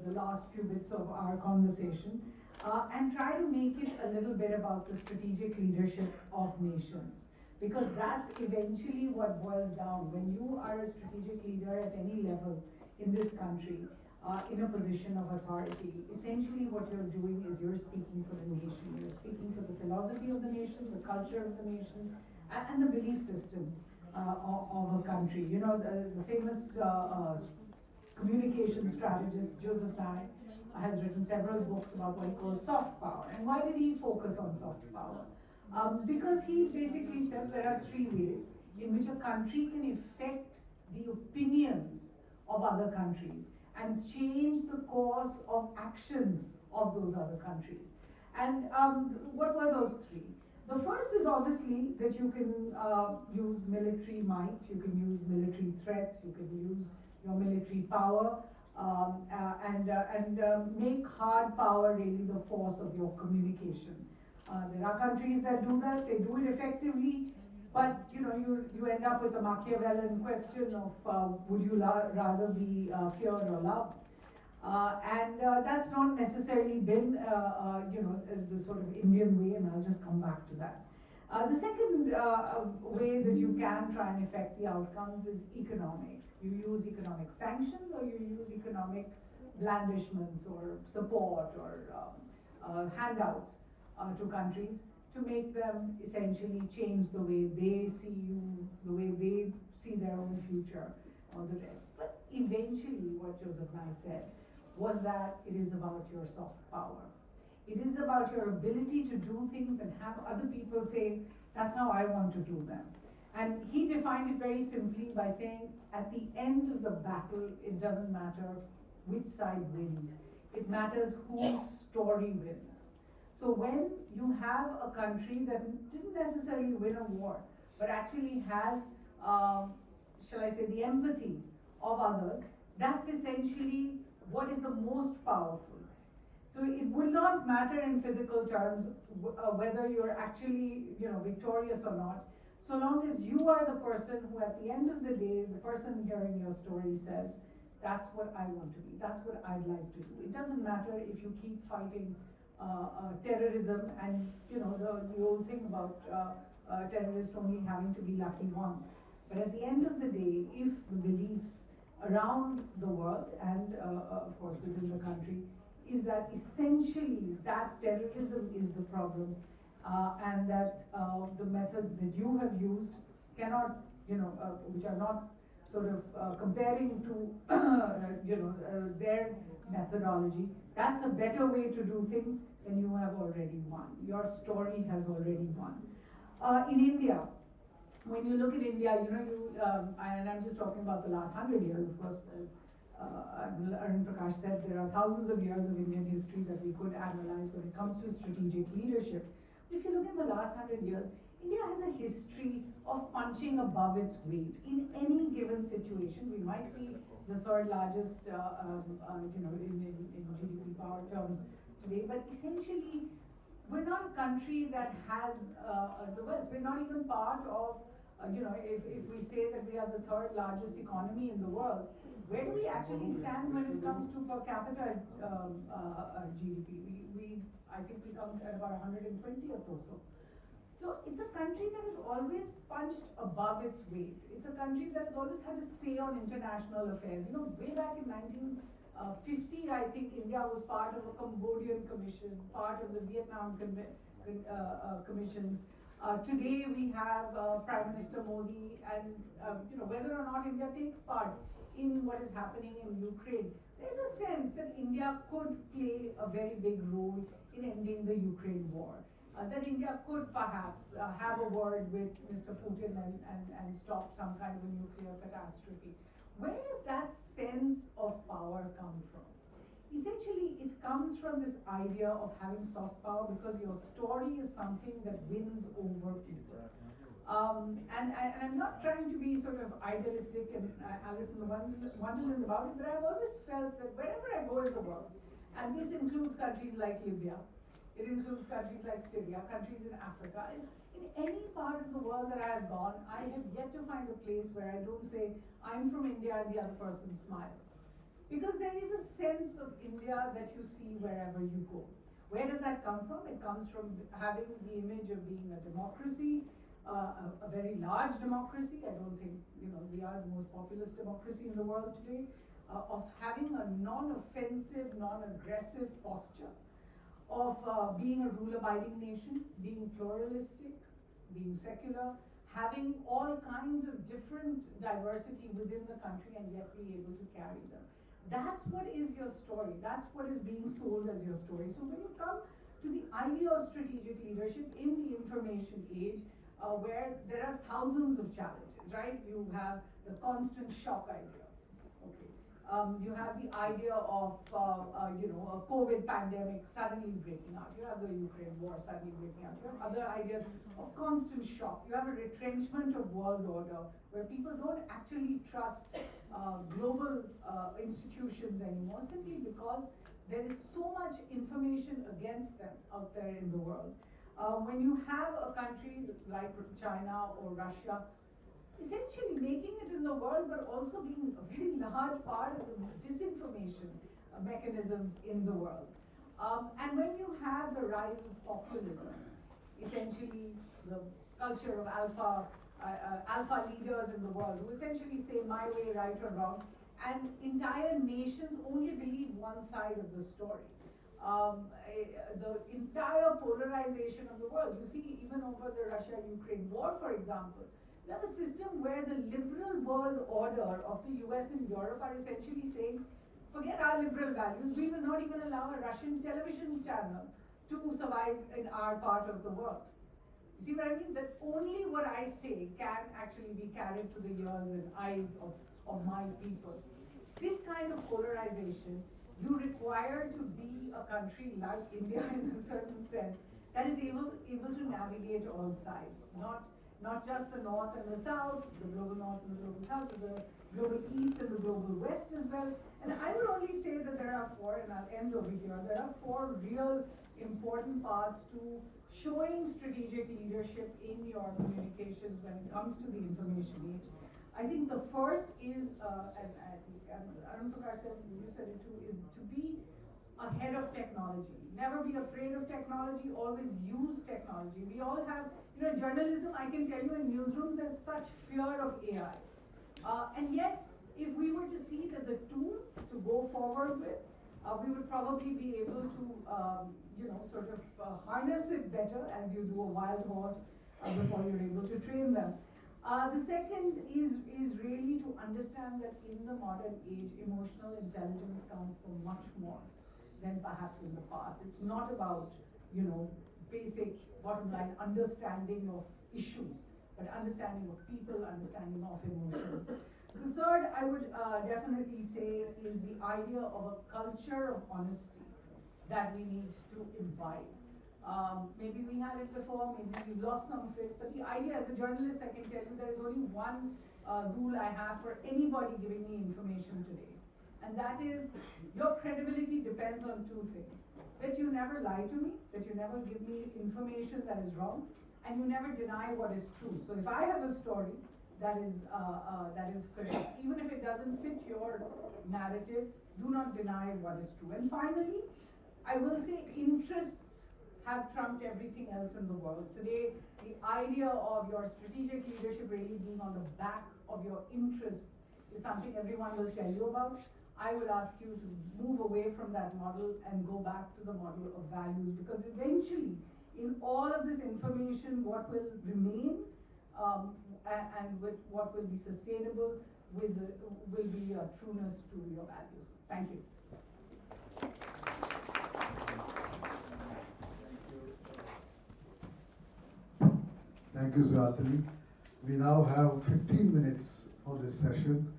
the last few bits of our conversation. And try to make it a little bit about the strategic leadership of nations, because that's eventually what boils down. When you are a strategic leader at any level in this country, in a position of authority, essentially what you're doing is you're speaking for the nation. You're speaking for the philosophy of the nation, the culture of the nation, and the belief system of a country. You know, the famous communication strategist Joseph Nye has written several books about what he calls soft power. And why did he focus on soft power? Because he basically said there are 3 ways in which a country can affect the opinions of other countries and change the course of actions of those other countries. And what were those 3? The first is obviously that you can use military might, you can use military threats, you can use your military power, and make hard power really the force of your communication. There are countries that do that, they do it effectively, but you end up with the Machiavellian question of would you rather be feared or loved? And that's not necessarily been, the sort of Indian way, and I'll just come back to that. The second way that you can try and affect the outcomes is economic. You use economic sanctions, or you use economic blandishments or support or handouts to countries to make them essentially change the way they see you, the way they see their own future, all the rest. But eventually, what Joseph Nye said was that it is about your soft power. It is about your ability to do things and have other people say, that's how I want to do them. And he defined it very simply by saying, at the end of the battle, it doesn't matter which side wins. It matters whose story wins. So when you have a country that didn't necessarily win a war, but actually has, shall I say, the empathy of others, that's essentially what is the most powerful. So it will not matter in physical terms whether you're actually, victorious or not, so long as you are the person who, at the end of the day, the person hearing your story says, that's what I want to be, that's what I'd like to do. It doesn't matter if you keep fighting terrorism and, the old thing about terrorists only having to be lucky once. But at the end of the day, if the beliefs around the world and, of course, within the country, is that essentially that terrorism is the problem, and that the methods that you have used cannot, which are not sort of comparing to, their methodology, that's a better way to do things, then you have already won. Your story has already won. In India, when you look at India, and I'm just talking about the last 100 years, of course, as Arun Prakash said, there are thousands of years of Indian history that we could analyze when it comes to strategic leadership. But if you look at the last 100 years, India has a history of punching above its weight in any given situation. We might be the third largest, in GDP power terms today, but essentially, we're not a country that has the wealth. We're not even part of, if we say that we are the third largest economy in the world, where do we actually stand when it comes to per capita GDP? I think we come at about 120th or so. So it's a country that has always punched above its weight. It's a country that has always had a say on international affairs. Way back in 1950, I think India was part of a Cambodian commission, part of the Vietnam commissions. Today we have Prime Minister Modi, and whether or not India takes part in what is happening in Ukraine, there's a sense that India could play a very big role in ending the Ukraine war. That India could perhaps have a word with Mr. Putin and stop some kind of a nuclear catastrophe. Where does that sense of power come from? Essentially, it comes from this idea of having soft power because your story is something that wins over people. And I'm not trying to be sort of idealistic and Alice in the Wonderland about it, but I've always felt that wherever I go in the world, and this includes countries like Libya, it includes countries like Syria, countries in Africa, in any part of the world that I have gone, I have yet to find a place where I don't say, I'm from India, and the other person smiles. Because there is a sense of India that you see wherever you go. Where does that come from? It comes from having the image of being a democracy, a very large democracy. I don't think, we are the most populous democracy in the world today. Of having a non-offensive, non-aggressive posture, of being a rule-abiding nation, being pluralistic, being secular, having all kinds of different diversity within the country and yet be able to carry them. That's what is your story. That's what is being sold as your story. So when you come to the idea of strategic leadership in the information age, where there are thousands of challenges, right? You have the constant shock idea. Okay. You have the idea of, a COVID pandemic suddenly breaking out. You have the Ukraine war suddenly breaking out. You have other ideas of constant shock. You have a retrenchment of world order where people don't actually trust global institutions anymore simply because there is so much information against them out there in the world. When you have a country like China or Russia essentially making it in the world, but also being a very large part of the disinformation mechanisms in the world. And when you have the rise of populism, essentially the culture of alpha leaders in the world who essentially say my way, right or wrong, and entire nations only believe one side of the story. The entire polarization of the world. You see, even over the Russia-Ukraine war, for example, you have a system where the liberal world order of the US and Europe are essentially saying, forget our liberal values, we will not even allow a Russian television channel to survive in our part of the world. You see what I mean? That only what I say can actually be carried to the ears and eyes of my people. This kind of polarization, you require to be a country like India in a certain sense that is able to navigate all sides, not just the north and the south, the global north and the global south, but the global east and the global west as well. And I would only say that there are four, and I'll end over here, there are four real important parts to showing strategic leadership in your communications when it comes to the information age. I think the first is, and I think Arun Prakash said, you said it too, is to be ahead of technology. Never be afraid of technology, always use technology. We all have, journalism, I can tell you in newsrooms, there's such fear of AI. And yet, if we were to see it as a tool to go forward with, we would probably be able to, sort of harness it better as you do a wild horse before you're able to train them. The second is really to understand that in the modern age, emotional intelligence counts for much more than perhaps in the past. It's not about, basic bottom line understanding of issues, but understanding of people, understanding of emotions. The third I would definitely say is the idea of a culture of honesty that we need to imbibe. Maybe we had it before, maybe we've lost some of it, but the idea as a journalist, I can tell you there is only one rule I have for anybody giving me information today. And that is, your credibility depends on two things. That you never lie to me, that you never give me information that is wrong, and you never deny what is true. So if I have a story that is correct, even if it doesn't fit your narrative, do not deny what is true. And finally, I will say interests have trumped everything else in the world. Today, the idea of your strategic leadership really being on the back of your interests is something everyone will tell you about. I would ask you to move away from that model and go back to the model of values, because eventually, in all of this information, what will remain and what will be sustainable will be a trueness to your values. Thank you. Thank you, Suhasini. We now have 15 minutes for this session.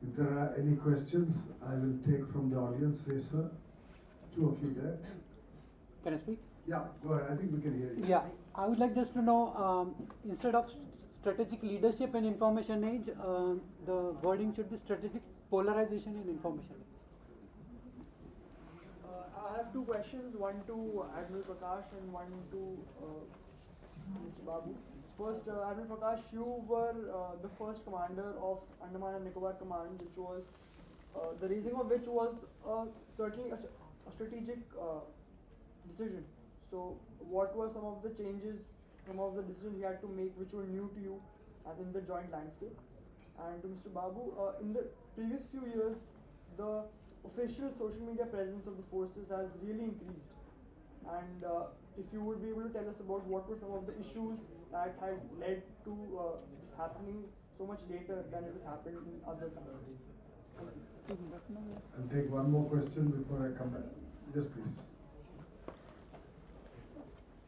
If there are any questions, I will take from the audience. Yes, sir. Two of you there. Can I speak? Yeah, go ahead. I think we can hear you. Yeah, I would like just to know, instead of strategic leadership in information age, the wording should be strategic polarization in information age. I have two questions, one to Admiral Prakash and one to Mr. Babu. First, Admiral Prakash, you were the first commander of Andaman and Nicobar Command, which was the raising of which was certainly a strategic decision. So, what were some of the changes, some of the decisions you had to make which were new to you and in the joint landscape? And to Mr. Babu, in the previous few years, the official social media presence of the forces has really increased. And if you would be able to tell us about what were some of the issues that had led to this happening so much later than it has happened in other countries. I'll take one more question before I come back. Yes, please.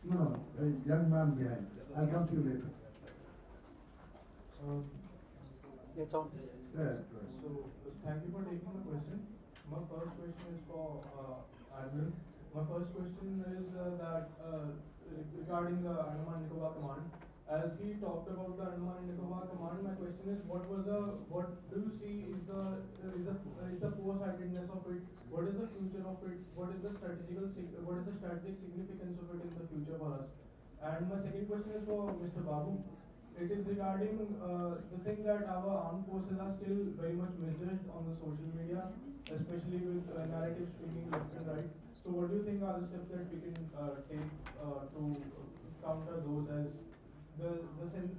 No, a young man behind. I'll come to you later. It's on. Yeah, So, thank you for taking my question. My first question is for Admiral. My first question is regarding the Andaman Nicobar Command. As he talked about the Andaman Nicobar Command, my question is, what do you see is the foresightedness of it? What is the future of it? What is the strategic significance of it in the future for us? And my second question is for Mr. Babu. It is regarding the thing that our armed forces are still very much misjudged on the social media, especially with narratives swinging left and right. So, what do you think are the steps that we can take to counter those, as the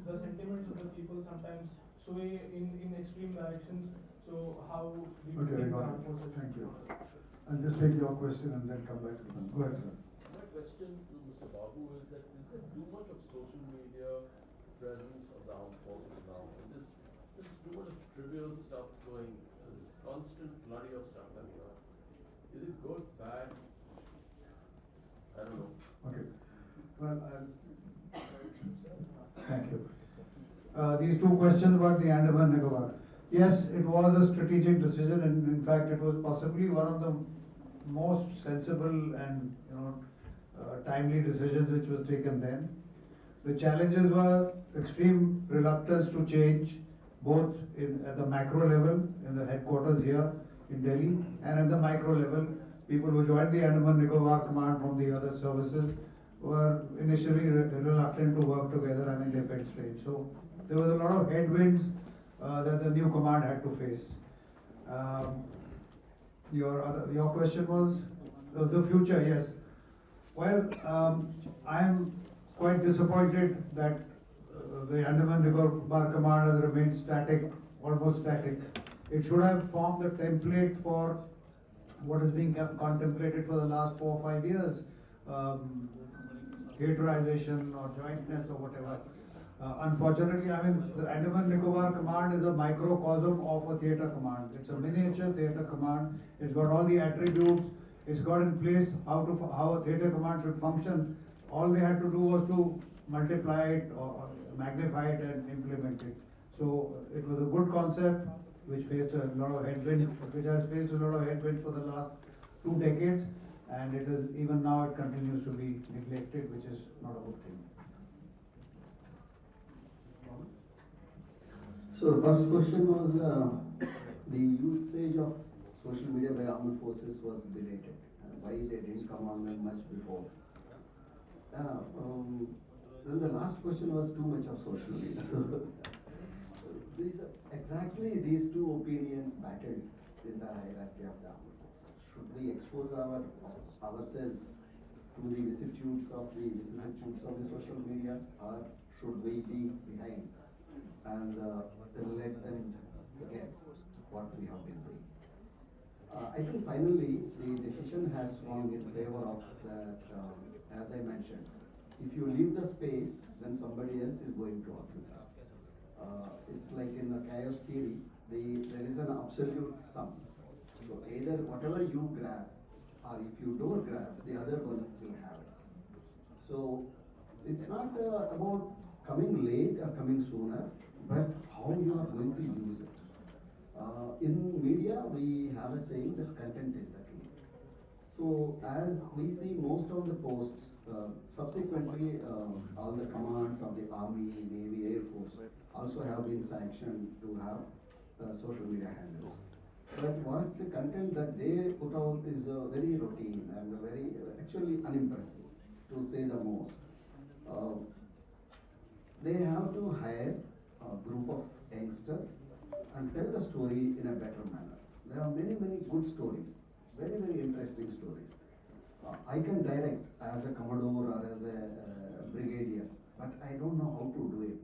sentiments of the people sometimes sway in extreme directions? So, how do you Okay, I think got armed it. forces? Thank you. I'll just take your question and then come back to them. Go ahead, sir. My question to Mr. Babu is that is there too much of social media presence of the armed forces now? And this too much of trivial stuff going, this constant flurry of stuff coming out. Is it good, bad? I don't know. Okay. Well, Thank you. These two questions about the Andaman Nicobar. Yes, it was a strategic decision, and in fact, it was possibly one of the most sensible and timely decisions which was taken then. The challenges were extreme reluctance to change, both at the macro level, in the headquarters here in Delhi, and at the micro level. People who joined the Andaman Nicobar Command from the other services were initially reluctant to work together. I mean, they felt strange. So there was a lot of headwinds that the new command had to face. Your question was the future. Yes. Well, I am quite disappointed that the Andaman Nicobar Command has remained static, almost static. It should have formed the template for what is being contemplated for the last 4 or 5 years, theaterization or jointness or whatever. Unfortunately, I mean, the Andaman Nicobar Command is a microcosm of a theatre command. It's a miniature theatre command. It's got all the attributes. It's got in place how a theatre command should function. All they had to do was to multiply it or magnify it and implement it. So it was a good concept which faced a lot of headwinds, which has faced a lot of headwinds for the last 2 decades, and it is even now it continues to be neglected, which is not a good thing. So the first question was the usage of social media by armed forces was belated. Why they didn't come on much before. Then the last question was too much of social media. So exactly these two opinions battled in the hierarchy of the armed forces. Should we expose ourselves to the vicissitudes of the social media, or should we be behind and let them guess what we have been doing? I think finally the decision has swung in favor of that, as I mentioned. If you leave the space, then somebody else is going to occupy. It's like in the chaos theory, there is an absolute sum. So either whatever you grab, or if you don't grab, the other one will have it. So it's not about coming late or coming sooner, but how you are going to use it. In media, we have a saying that content is the key. So as we see most of the posts, subsequently all the commands of the Army, Navy, Air Force also have been sanctioned to have social media handles. But what the content that they put out is very routine and very actually unimpressive, to say the most. They have to hire a group of youngsters and tell the story in a better manner. There are many good stories, very interesting stories. I can direct as a commodore or as a brigadier, but I don't know how to do it.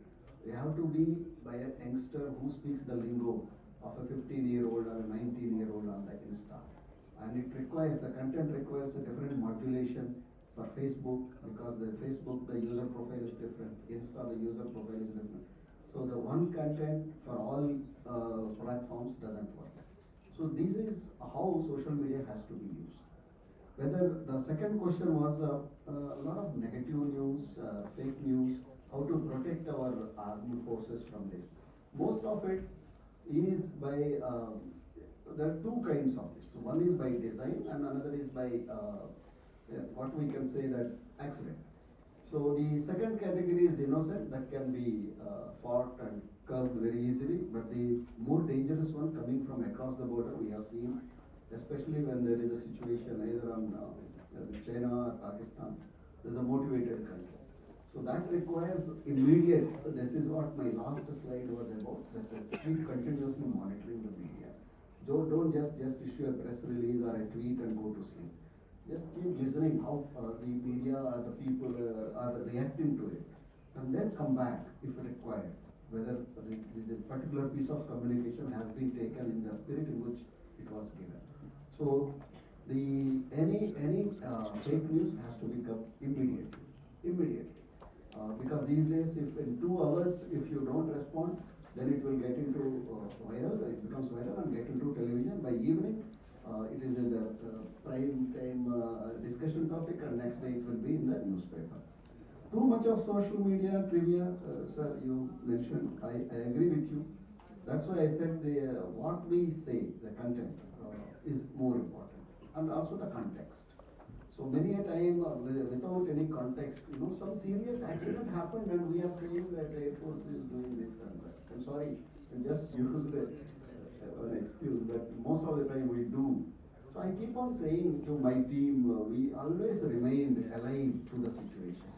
You have to be by a youngster who speaks the lingo of a 15-year-old or a 19-year-old on the Insta. And it requires, the content requires a different modulation for Facebook, because the Facebook, the user profile is different. Insta, the user profile is different. So the one content for all platforms doesn't work. So this is how social media has to be used. Whether the second question was a lot of negative news, fake news, how to protect our armed forces from this. Most of it is by, there are two kinds of this. One is by design and another is by what we can say that accident. So the second category is innocent, that can be fought and curbed very easily, but the more dangerous one coming from across the border we have seen, especially when there is a situation either on China or Pakistan, there's a motivated country. So that requires immediate, this is what my last slide was about, that keep continuously monitoring the media. Don't just issue a press release or a tweet and go to sleep. Just keep listening how the media or the people are reacting to it, and then come back if required, whether the particular piece of communication has been taken in the spirit in which it was given. So any fake news has to become immediately. Because these days, if in 2 hours, if you don't respond, then it will get into viral, it becomes viral and get into television. By evening, it is in the prime time discussion topic, and next day it will be in the newspaper. Too much of social media trivia, sir, you mentioned, I agree with you. That's why I said what we say, the content, is more important, and also the context. So many a time, without any context, some serious accident happened and we are saying that Air Force is doing this and that. I'm sorry, I just used an excuse, but most of the time we do. So I keep on saying to my team, we always remained alive to the situation.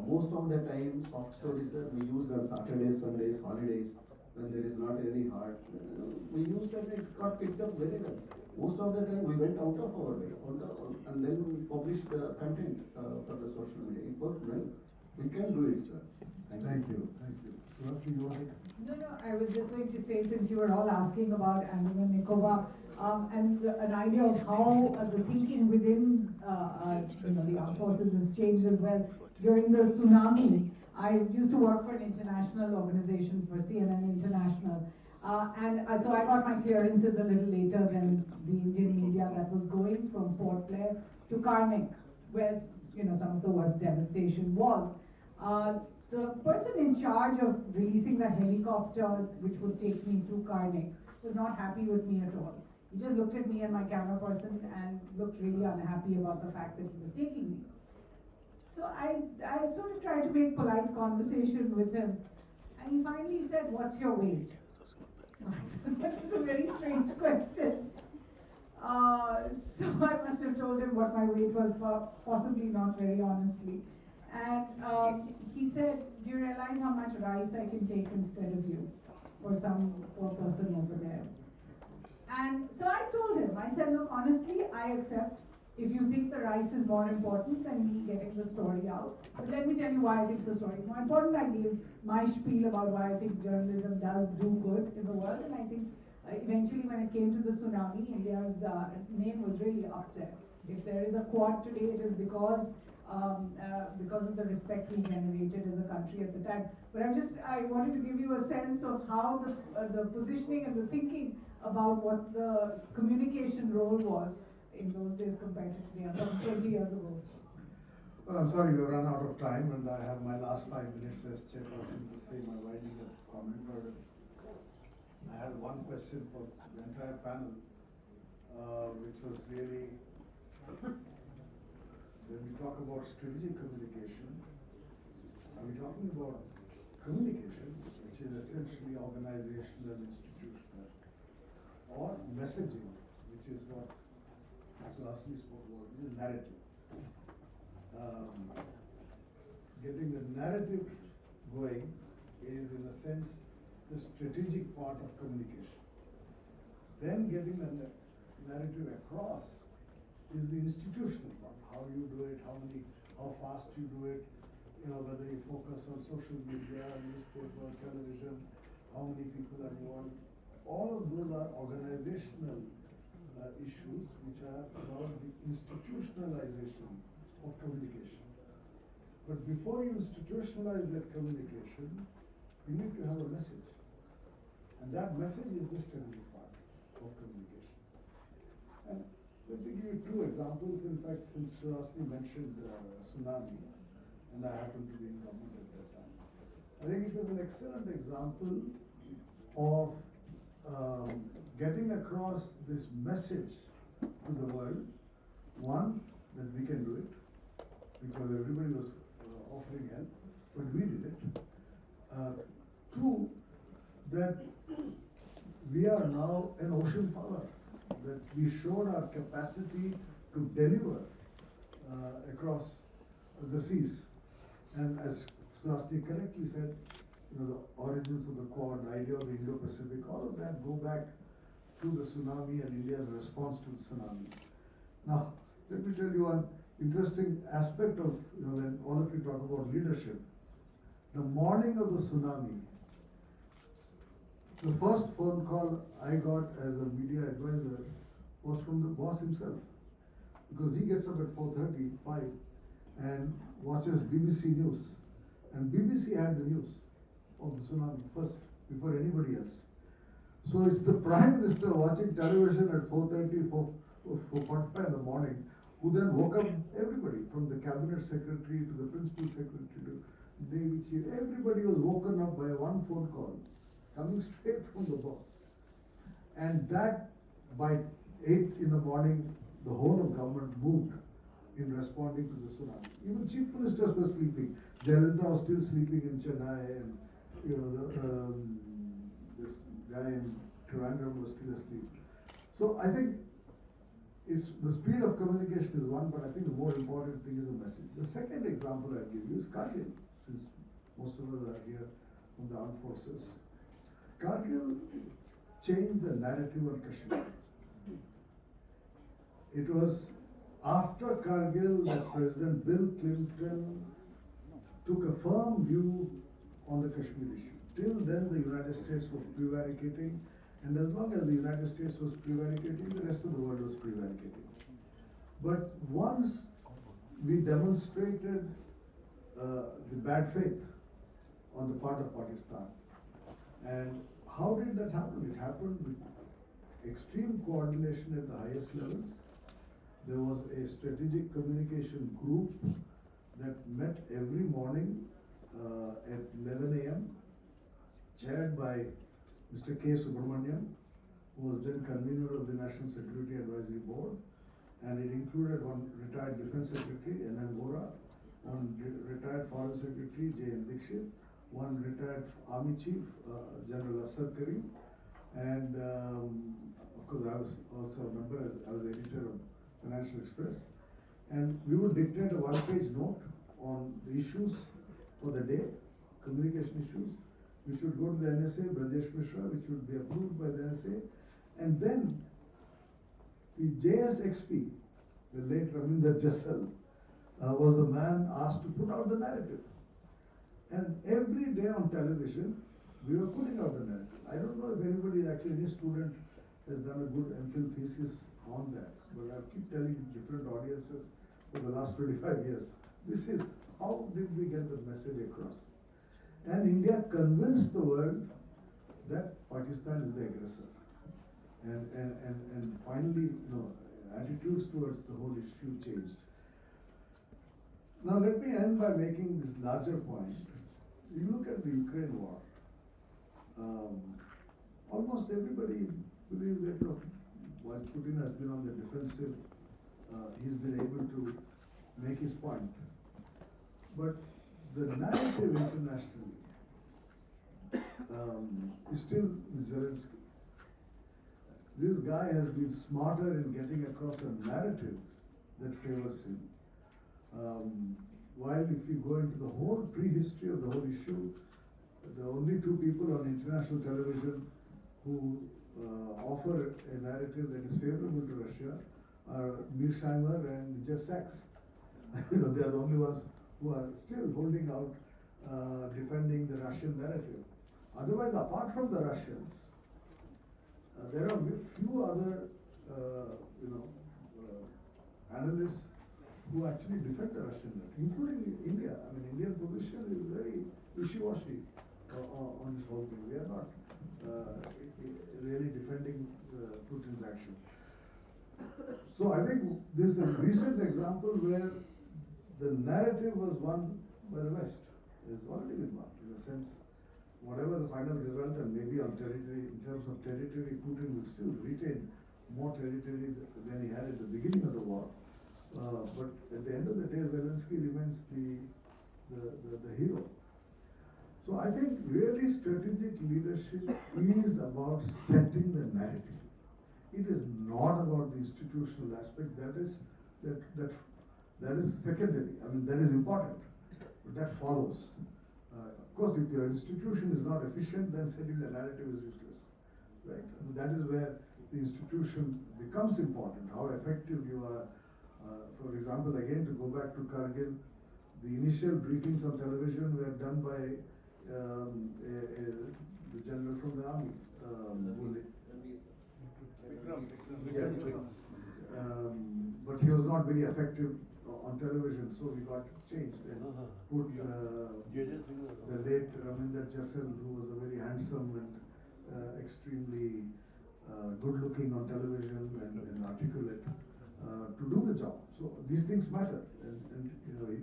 Most of the time, soft stories we used on Saturdays, Sundays, holidays, when there is not any heart. We used and it got picked up very well. Most of the time we went out of our way and then we published the content for the social media. It worked well. We can do it, sir. Thank you. Suhasini, you want to? No, I was just going to say, since you were all asking about Andaman and Nicobar, and an idea of how the thinking within the armed forces has changed as well. During the tsunami, I used to work for an international organization, for CNN International. So I got my clearances a little later than the Indian media that was going from Port Blair to Karnik, where some of the worst devastation was. The person in charge of releasing the helicopter which would take me to Karnik was not happy with me at all. He just looked at me and my camera person and looked really unhappy about the fact that he was taking me. So I sort of tried to make polite conversation with him, and he finally said, "What's your weight?" That was a very strange question. So I must have told him what my weight was, possibly not very honestly. And he said, "Do you realize how much rice I can take instead of you for some poor person over there?" And so I told him, I said, "Look, honestly, I accept if you think the rice is more important than me getting the story out. But let me tell you why I think the story is more important." I gave my spiel about why I think journalism does do good in the world, and I think eventually when it came to the tsunami, India's name was really up there. If there is a quad today, it is because of the respect we generated as a country at the time. But I wanted to give you a sense of how the positioning and the thinking about what the communication role was in those days compared to today, about 20 years ago. Well, I'm sorry, we've run out of time, and I have my last 5 minutes as chairperson to say my winding up comment. I had one question for the entire panel, which was really, when we talk about strategic communication, are we talking about communication, which is essentially organizational and institutional, or messaging, which is what Suhasini spoke about, is a narrative. Getting the narrative going is, in a sense, the strategic part of communication. Then getting the narrative across is the institutional part. How you do it, how fast you do it, whether you focus on social media, newspaper, television, how many people are involved. All of those are organizational issues which are about the institutionalization of communication. But before you institutionalize that communication, you need to have a message. And that message is the strategic part of communication. And let me give you 2 examples. In fact, since Suhasini mentioned tsunami, and I happened to be in government at that time, I think it was an excellent example of getting across this message to the world. One, that we can do it, because everybody was offering help, but we did it. Two, that we are now an ocean power, that we showed our capacity to deliver across the seas. And as Suhasini correctly said, the origins of the Quad, the idea of the Indo-Pacific, all of that go back to the tsunami and India's response to the tsunami. Now, let me tell you one interesting aspect of, when all of you talk about leadership. The morning of the tsunami, the first phone call I got as a media advisor was from the boss himself. Because he gets up at 4:30, 5, and watches BBC News. And BBC had the news of the tsunami first, before anybody else. So it's the Prime Minister watching television at 4:30, 4:45 in the morning, who then woke up everybody, from the Cabinet Secretary to the Principal Secretary to Navy Chief. Everybody was woken up by one phone call, coming straight from the boss. And that, by 8 in the morning, the whole of government moved in responding to the tsunami. Even chief ministers were sleeping. Jayalalitha was still sleeping in Chennai, and this guy in Trivandrum was still asleep. So I think the speed of communication is one, but I think the more important thing is the message. The second example I'll give you is Kargil, since most of us are here from the armed forces. Kargil changed the narrative on Kashmir. It was after Kargil that President Bill Clinton took a firm view on the Kashmir issue. Till then, the United States was prevaricating, and as long as the United States was prevaricating, the rest of the world was prevaricating. But once we demonstrated the bad faith on the part of Pakistan, and how did that happen? It happened with extreme coordination at the highest levels. There was a strategic communication group that met every morning at 11 a.m., chaired by Mr. K. Subramaniam, who was then convener of the National Security Advisory Board, and it included one retired Defense Secretary, N.N. Vora, one retired Foreign Secretary, J.N. Dixit, one retired Army Chief, General Afsar Karim, and of course I was also a member, as I was editor of Financial Express, and we would dictate a one-page note on the issues for the day, communication issues, which would go to the NSA, Brajesh Mishra, which would be approved by the NSA, and then the JSXP, the late Raminder Jassal, was the man asked to put out the narrative. And every day on television, we were putting out the narrative. I don't know if anybody, actually, any student has done a good MPhil thesis on that, but I keep telling different audiences for the last 25 years, this is how did we get the message across? And India convinced the world that Pakistan is the aggressor. And finally, attitudes towards the whole issue changed. Now let me end by making this larger point. You look at the Ukraine war. Almost everybody believes that while Putin has been on the defensive, he's been able to make his point. But the narrative internationally is still Zelensky. This guy has been smarter in getting across a narrative that favors him. While if you go into the whole prehistory of the whole issue, the only two people on international television who offer a narrative that is favorable to Russia are Mearsheimer and Jeff Sachs. They are the only ones who are still holding out, defending the Russian narrative. Otherwise, apart from the Russians, there are few other, analysts who actually defend the Russian narrative, including India. I mean, Indian position is very wishy-washy on this whole thing. We are not really defending Putin's action. So I think this is a recent example where the narrative was won by the West. It's already been won, in a sense. whatever the final result, and maybe on territory, in terms of territory, Putin will still retain more territory than he had at the beginning of the war. But at the end of the day, Zelensky remains the hero. So I think really strategic leadership is about setting the narrative. It is not about the institutional aspect. That is secondary. I mean, that is important, but that follows. Of course, if your institution is not efficient, then setting the narrative is useless, right? And that is where the institution becomes important. How effective you are. For example, again to go back to Kargil, the initial briefings on television were done by the general from the army, but he was not very effective on television, so we got changed and put the late Raminder Jassel, who was a very handsome and extremely good looking on television and articulate, to do the job. So these things matter, and you know, he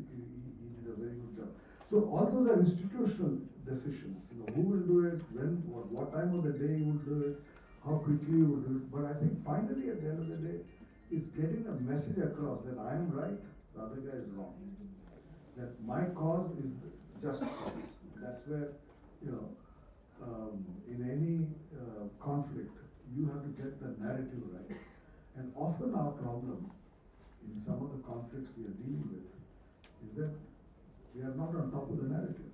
did a very good job. So all those are institutional decisions. You know, who will do it, when, what time of the day you will do it, how quickly you will do it. But I think finally at the end of the day, it's getting a message across that I am right, the other guy is wrong. That my cause is the just cause. That's where, you know, in any conflict, you have to get the narrative right. And often our problem in some of the conflicts we are dealing with is that we are not on top of the narrative.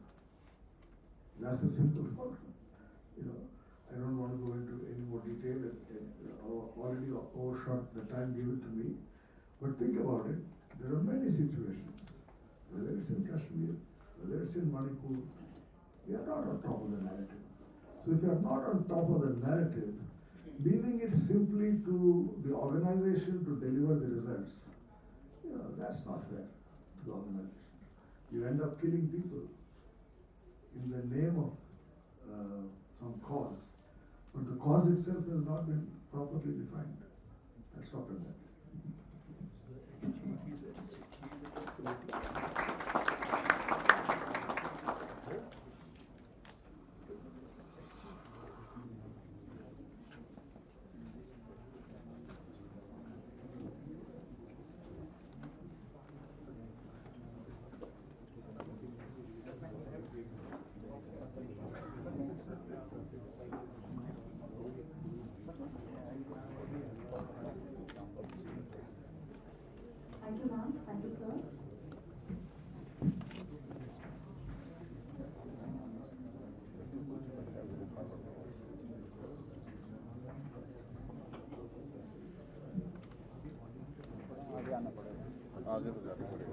That's a simple fault. You know, I don't want to go into any more detail. Already overshot the time given to me. But think about it. There are many situations, whether it's in Kashmir, whether it's in Manipur, we are not on top of the narrative. So if you are not on top of the narrative, leaving it simply to the organization to deliver the results, you know, that's not fair to the organization. You end up killing people in the name of some cause, but the cause itself has not been properly defined. I'll stop at that. Thank you, ma'am. Thank you, sir. आगे तो जाना पड़ेगा।